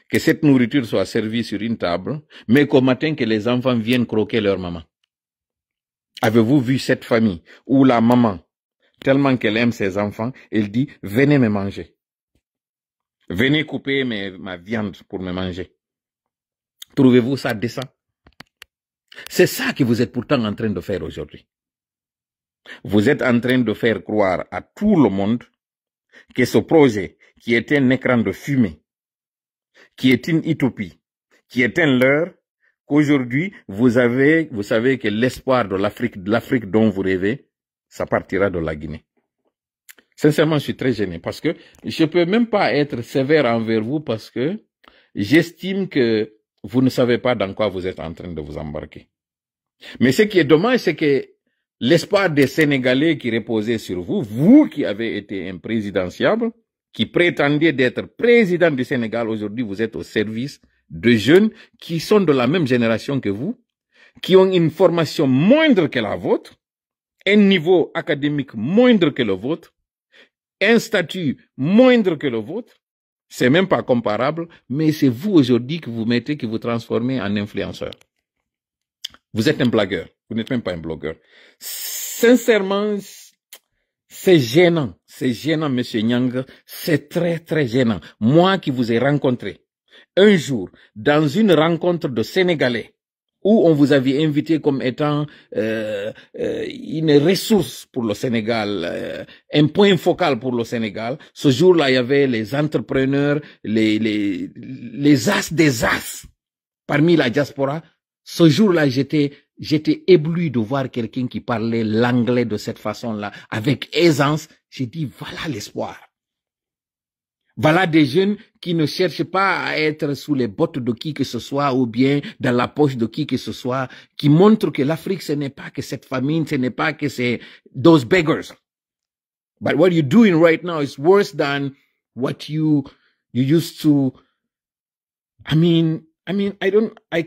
que cette nourriture soit servie sur une table, mais qu'au matin que les enfants viennent croquer leur maman? Avez-vous vu cette famille où la maman, tellement qu'elle aime ses enfants, elle dit, venez me manger. Venez couper ma viande pour me manger. Trouvez-vous ça décent? C'est ça que vous êtes pourtant en train de faire aujourd'hui. Vous êtes en train de faire croire à tout le monde que ce projet, qui est un écran de fumée, qui est une utopie, qui est un leurre, qu'aujourd'hui, vous savez que l'espoir de l'Afrique dont vous rêvez, ça partira de la Guinée. Sincèrement, je suis très gêné parce que je peux même pas être sévère envers vous parce que j'estime que vous ne savez pas dans quoi vous êtes en train de vous embarquer. Mais ce qui est dommage, c'est que l'espoir des Sénégalais qui reposait sur vous, vous qui avez été imprésidentiable, qui prétendiez d'être président du Sénégal, aujourd'hui vous êtes au service de jeunes qui sont de la même génération que vous, qui ont une formation moindre que la vôtre, un niveau académique moindre que le vôtre, un statut moindre que le vôtre. C'est même pas comparable, mais c'est vous aujourd'hui que vous transformez en influenceur. Vous êtes un blagueur. Vous n'êtes même pas un blogueur. Sincèrement, c'est gênant, monsieur Nyang. C'est très, très gênant. Moi qui vous ai rencontré un jour dans une rencontre de Sénégalais où on vous avait invité comme étant une ressource pour le Sénégal, un point focal pour le Sénégal. Ce jour-là, il y avait les entrepreneurs, les as des as parmi la diaspora. Ce jour-là, j'étais ébloui de voir quelqu'un qui parlait l'anglais de cette façon-là, avec aisance. J'ai dit, voilà l'espoir. Voilà des jeunes qui ne cherchent pas à être sous les bottes de qui que ce soit ou bien dans la poche de qui que ce soit, qui montrent que l'Afrique, ce n'est pas que cette famine, ce n'est pas que c'est those beggars. But what you're doing right now is worse than what you used to. I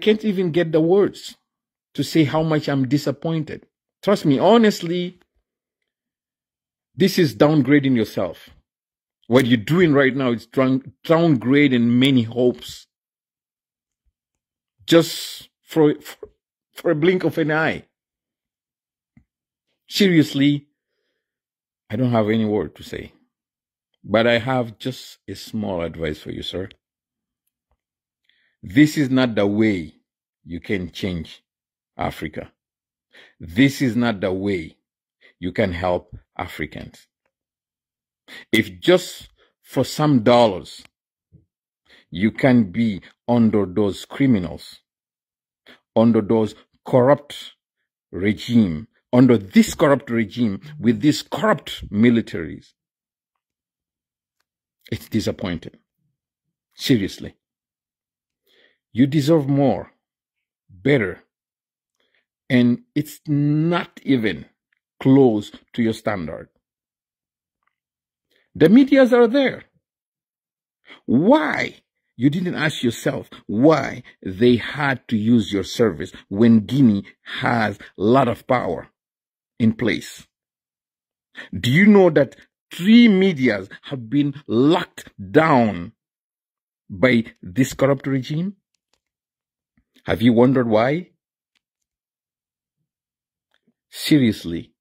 can't even get the words to say how much I'm disappointed. Trust me, honestly, this is downgrading yourself. What you're doing right now is downgrading many hopes. Just for a blink of an eye. Seriously, I don't have any word to say. But I have just a small advice for you, sir. This is not the way you can change Africa. This is not the way you can help Africans. If just for some dollars you can be under those criminals, under those corrupt regime, under this corrupt regime with these corrupt militaries, it's disappointing. Seriously. You deserve more, better, and it's not even close to your standard. The medias are there. Why? You didn't ask yourself why they had to use your service when Guinea has a lot of power in place. Do you know that 3 medias have been locked down by this corrupt regime? Have you wondered why? Seriously,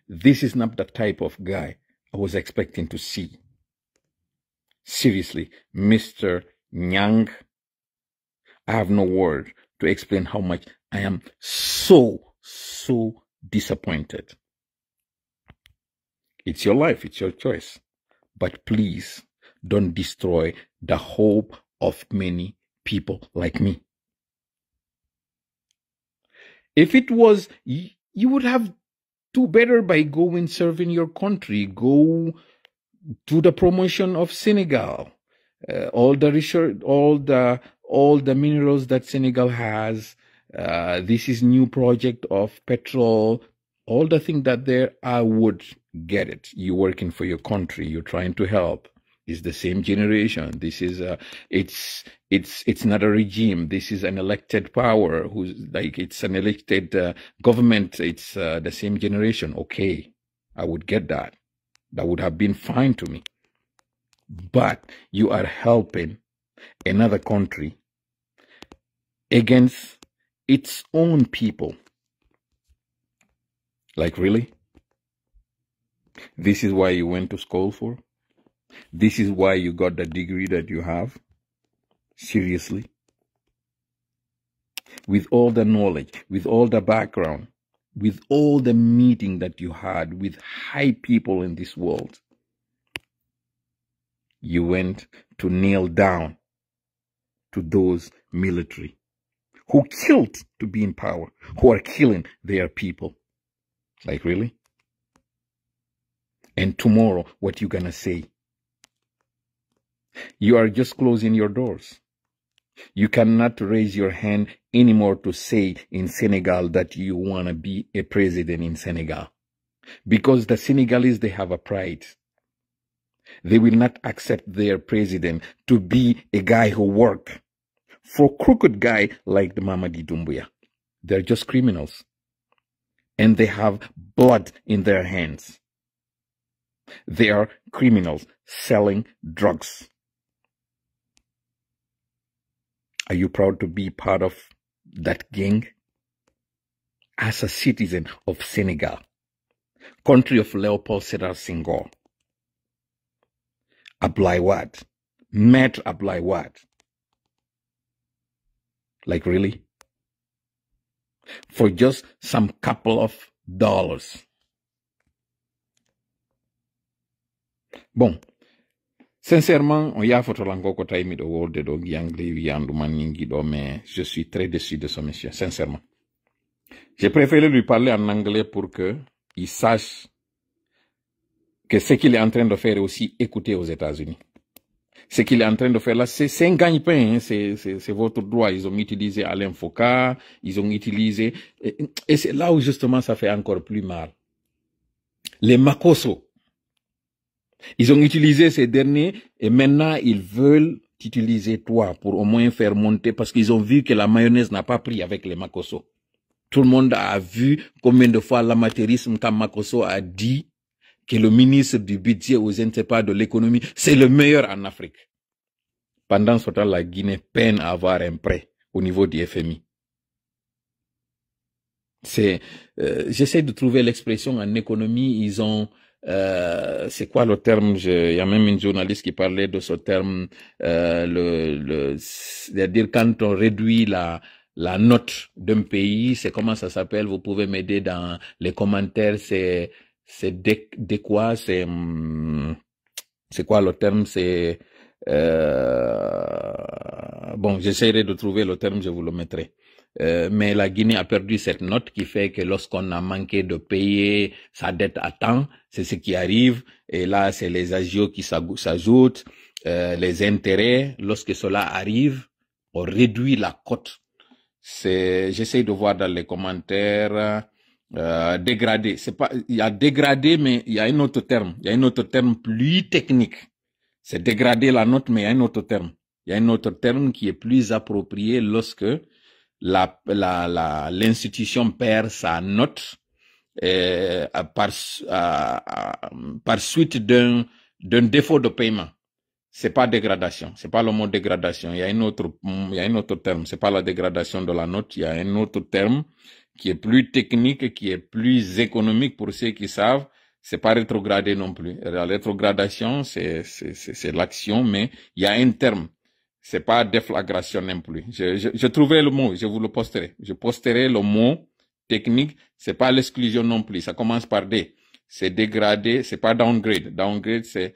this is not the type of guy I was expecting to see. Seriously, Mr. Nyang, I have no word to explain how much I am so disappointed. It's your life, it's your choice. But please don't destroy the hope of many people like me. If it was, you would have do better by going serving your country. Go to the promotion of Senegal. All the research, all the minerals that Senegal has. This is new project of petrol. All the things that there, I would get it. You're working for your country. You're trying to help. It's the same generation. This is it's not a regime. This is an elected power who's like, it's an elected government. It's the same generation. Okay, I would get that. That would have been fine to me. But you are helping another country against its own people. Like, really? This is why you went to school for? This is why you got the degree that you have? Seriously? With all the knowledge, with all the background, with all the meeting that you had with high people in this world, you went to kneel down to those military who killed to be in power, who are killing their people. Like, really? And tomorrow, what you gonna say? You are just closing your doors. You cannot raise your hand anymore to say in Senegal that you want to be a president in Senegal. Because the Senegalese, they have a pride. They will not accept their president to be a guy who work for a crooked guy like the Mamadi Doumbouya. They're just criminals. And they have blood in their hands. They are criminals selling drugs. Are you proud to be part of that gang? As a citizen of Senegal, country of Léopold Sédar Senghor, Abdoulaye Wade, Maître Abdoulaye Wade. Like, really? For just some couple of dollars. Bon. Sincèrement, on y a fotolango ko taimi do wolde do giangle wiandu maningi do, mais je suis très déçu de ce monsieur, sincèrement. J'ai préféré lui parler en anglais pour que il sache que ce qu'il est en train de faire est aussi écouté aux États-Unis. Ce qu'il est en train de faire là, c'est un gagne-pain, hein, c'est votre droit. Ils ont utilisé Alain Foucault, ils ont utilisé, et c'est là où justement ça fait encore plus mal. Les Makosso. Ils ont utilisé ces derniers et maintenant ils veulent t'utiliser toi pour au moins faire monter parce qu'ils ont vu que la mayonnaise n'a pas pris avec les Makosso. Tout le monde a vu combien de fois l'amateurisme quand Makosso a dit que le ministre du budget ou je ne sais pas de l'économie, c'est le meilleur en Afrique. Pendant ce temps, la Guinée peine à avoir un prêt au niveau du FMI. J'essaie de trouver l'expression en économie, ils ont c'est quoi le terme? Il y a même une journaliste qui parlait de ce terme, c'est-à-dire quand on réduit la note d'un pays, c'est comment ça s'appelle? Vous pouvez m'aider dans les commentaires. C'est quoi? C'est quoi le terme? C'est bon, j'essaierai de trouver le terme, je vous le mettrai. Mais la Guinée a perdu cette note qui fait que lorsqu'on a manqué de payer sa dette à temps, c'est ce qui arrive. Et là, c'est les agios qui s'ajoutent, les intérêts. Lorsque cela arrive, on réduit la cote. J'essaie de voir dans les commentaires, dégradé. C'est pas, il y a dégradé, mais il y a un autre terme. Il y a un autre terme plus technique. C'est dégrader la note, mais il y a un autre terme. Il y a un autre terme qui est plus approprié lorsque l'institution perd sa note par suite d'un défaut de paiement. C'est pas dégradation, c'est pas le mot dégradation. Il y a un autre terme. C'est pas la dégradation de la note. Il y a un autre terme qui est plus technique, qui est plus économique pour ceux qui savent. C'est pas rétrogradé non plus. La rétrogradation, c'est l'action, mais il y a un terme. c'est pas déflagration non plus. Je trouverai le mot, je vous le posterai. Je posterai le mot technique, c'est pas l'exclusion non plus. Ça commence par D. C'est dégradé, c'est pas downgrade. Downgrade, c'est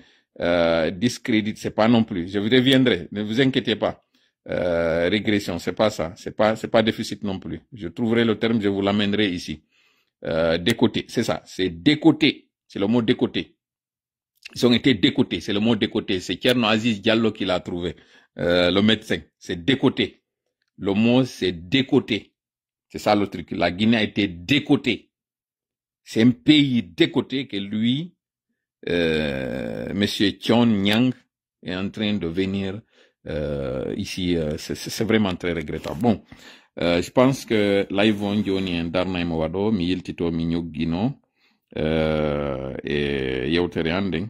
discrédit, c'est pas non plus. Je vous reviendrai, ne vous inquiétez pas. Régression, c'est pas ça. C'est pas déficit non plus. Je trouverai le terme, je vous l'amènerai ici. Décoté, c'est ça. C'est décoté. C'est le mot décoté. Ils ont été décotés, c'est le mot décoté. C'est Thierno Aziz Diallo qui l'a trouvé, le médecin. C'est décoté. Le mot, c'est décoté. C'est ça le truc. La Guinée a été décotée. C'est un pays décoté que lui, Monsieur Thion Nyang, est en train de venir ici. C'est vraiment très regrettable. Bon, je pense que live on Johnny en Darna Mowado, mi yiltito mi nyogino, e yewtere hande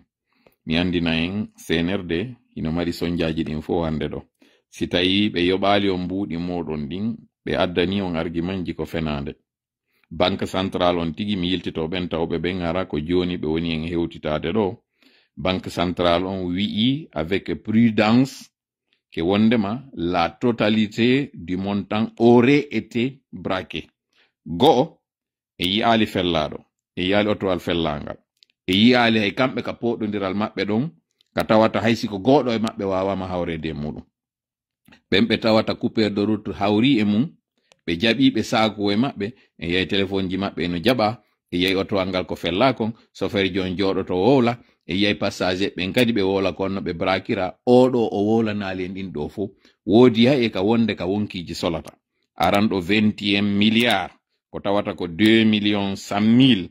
mi andina en CNRD ino mari sonjaji din fo hande do. Si tawi ɓe yoɓali on mbuɗi moɗon ɗin ɓe addani on argument ji ko fenande. Banque centrale on tigi mi yiltito ɓen tawɓe ɓen ara ko joni ɓe woni en hewtitade ɗo. Banque centrale on wi'i avec prudence que wondema la totalité du montant aurait été braqué. Go e yi'ali fellaɗo, e yi'ali otowal fellangal, e yi'ali hay kamɓe ka poɗodiral maɓɓe ɗon ka tawata haysi ko goɗo e maɓɓe wawama hawrede e muɗum. Ɓen ɓe tawata coupeur de route hawri e mum, ɓe jaɓi ɓe saago e maɓɓe, e yahi téléphone ji maɓɓe no jaɓa, e yahi otowal ngal ko fella kon, sofere jon joɗoto wowla, e yahi passager ɓen kadi ɓe wola konno ɓe brakira, oɗo o wolanali en ɗin ɗo fo, woodi ha e ka wonde ka wonkiji solata. Aran ɗo 21 milliards, ko tawata ko 2 millions 100 000,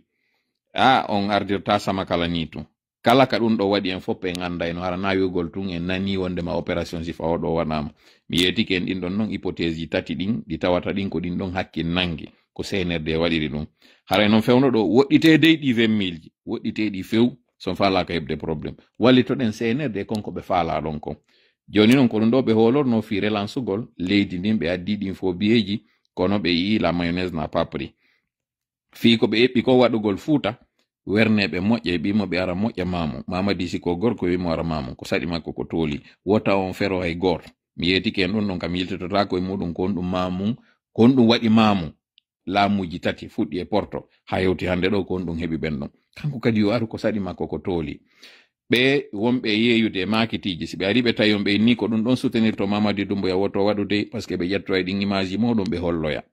on ardirta sama kala ni tun. Kala ka ɗum ɗo waɗi en foppe en anda en hara nawigol tun en nani wondema opération sifa oɗo waɗama. Mi yetike en ɗin ɗon non hypothèse ji tati ɗin ɗi tawata ɗin ko ɗin ɗon hakkin nangi ko CNRD waɗiri ɗum. Hara non fewno ɗo woɗɗitede ɗi 20 000 ji, woɗɗiteɗi few son faala ka heɓde probléme. Wallitoɗen CNRD konko ɓe faala ɗon kon. Joni non ko ɗum ɗo ɓe holorno fi relansugol leydi ndin ɓe addi ɗin fo biyeji kono ɓe yii la mayonnaise n'a pas pris. Fi ko ɓe eɓɓi ko waɗugol Fuuta, werneɓe moƴƴe ɓimo ɓe ara moƴƴa mamu. Mamadi Siko gorko wimo ara mamu, ko saɗi makko ko tooli. Wota on fero hay goto. Mi yetike en ɗon ɗon kam yiltotota koye muɗum kon ɗum mamu, kon ɗum waɗi mamu. Laamuji tati fuɗɗi e Porto, ha hewti hande ɗo kon ɗum heɓi ɓen ɗon. Kanko kadi yo aru ko saɗi makko ko tooli. Ɓe wonɓe yeyude makitiji, si ɓe ari ɓe tawi on ɓe ni ko ɗum ɗon soutenirto Mamadi Doumbouya woto waɗude, par ce que ɓe ƴetto e ɗin image moɗon ɓe holloya.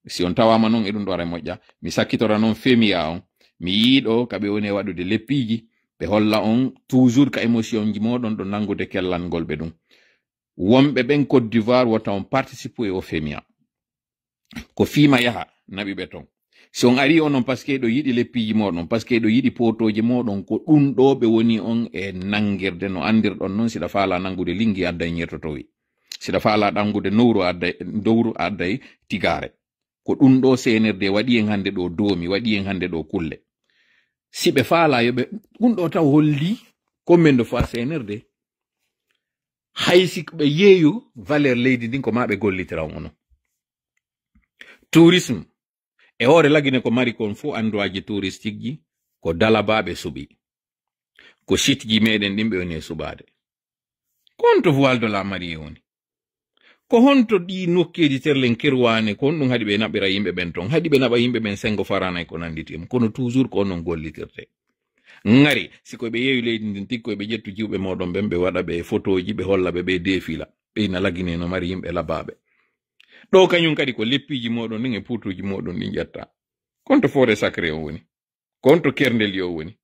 Si on tawama non e ɗum ɗo ara moƴƴa, mi sakkitora non femiya on, mi yiiɗo kaɓe woni e waɗude leppiji, ɓe holla on toujours ka émotion ji moɗon ɗo nangude kellangol ɓe ɗum. Wonɓe ɓen Côte d'Ivoire wota on participe o femiya. Ko fima yaha naɓi ɓe ton. Si on ari onon par ce que ɗo yiɗi leppiji moɗon, par ce que ɗo yiɗi potoji moɗon, ko ɗum ɗo ɓe woni on e nangirde no andirɗon non siɗa faala nangude lingi adday ñertotowi. Siɗa faala nangude dowru adday tigare. Ko ɗum ɗo CNRD waɗi en hande ɗo doomi, waɗi en hande ɗo kulle. Si ɓe faala yoɓe ɗum ɗo taw holli combien de fois CNRD haysi ɓe yeeyu valeur leydi ndin ko ma ɓe gollitira ono. Tourisme e hoore lagine ko mari kon fo anduwaji touristique ji ko dalabaɓe suɓi, ko site ji meɗen ɗin ɓe woni e suɓade. Konto voile de la Marie woni, ko honto ɗi nokkeji terlen kirwane kon ɗum haɗi ɓe naɓira yimɓe ɓen ton, haɗi ɓe naɓa yimɓe ɓen sengo farana e ko nanditima, kono toujours ko onon gollitirte. Ngari siko ɓe yeewi leydi ndin tiggo ɓe ƴettu jiwɓe moɗon ɓen ɓe waɗa ɓe photoji ɓe holla ɓe ɓe défila ɓe ina lagine no mari yimɓe labaɓe. Ɗo kañum kadi ko leppiji moɗon ɗin e putuji moɗon ɗin ƴetta. Konto forêt sacré o woni, konto kerndeli o woni,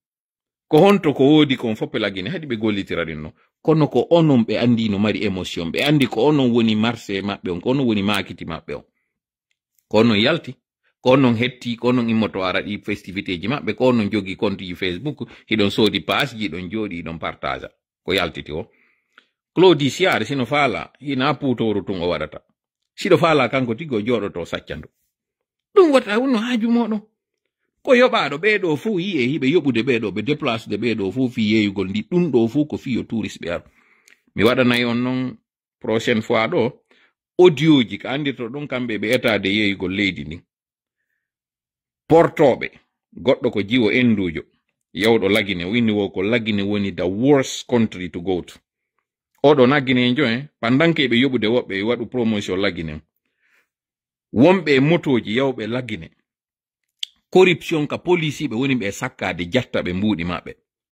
ko honto ko woodi kon foppe lagine haɗi ɓe gollitira ɗin no. Kono ko onon ɓe andi no mari émotion, ɓe andi ko onon woni marché maɓɓe on, ko onon woni makiti maɓɓe on, ko onon yalti, ko onon hetti, ko onon immoto ara ɗi festivité ji maɓɓe, ko onon jogi compte ji Facebook, hiɗon soodi page ji ɗon jooɗi ɗon partage ko yaltiti o. Claudi Siar sino faala hina putoru tun o waɗata, siɗo faala kanko tiggo jooɗoto saccandu ɗum wata wonno haaju moɗon. Ko yoɓaɗo ɓeɗo fuu yi'e hiɓe yoɓude ɓeɗo ɓe déplace de ɓeɗo fuu fi yeyugol ndi ɗum ɗo fuu ko fiyo touriste ɓe ar. Mi waɗanayi on noon prochaine fois ɗo audio ji ka andirto ɗum kamɓe ɓe etade yeyugol leydi ndin. Portoɓe goɗɗo ko jiwo endujo yawɗo lagine o inni wo ko lagine woni the worst country to go to. oɗo nagginejo pandanke ɓe yoɓude woɓɓe waɗu promotion laggine wonɓe motoji yawɓe laggine corruption ka police ɓe woni ɓe sakkade jatta ɓe mbuɗi maɓɓe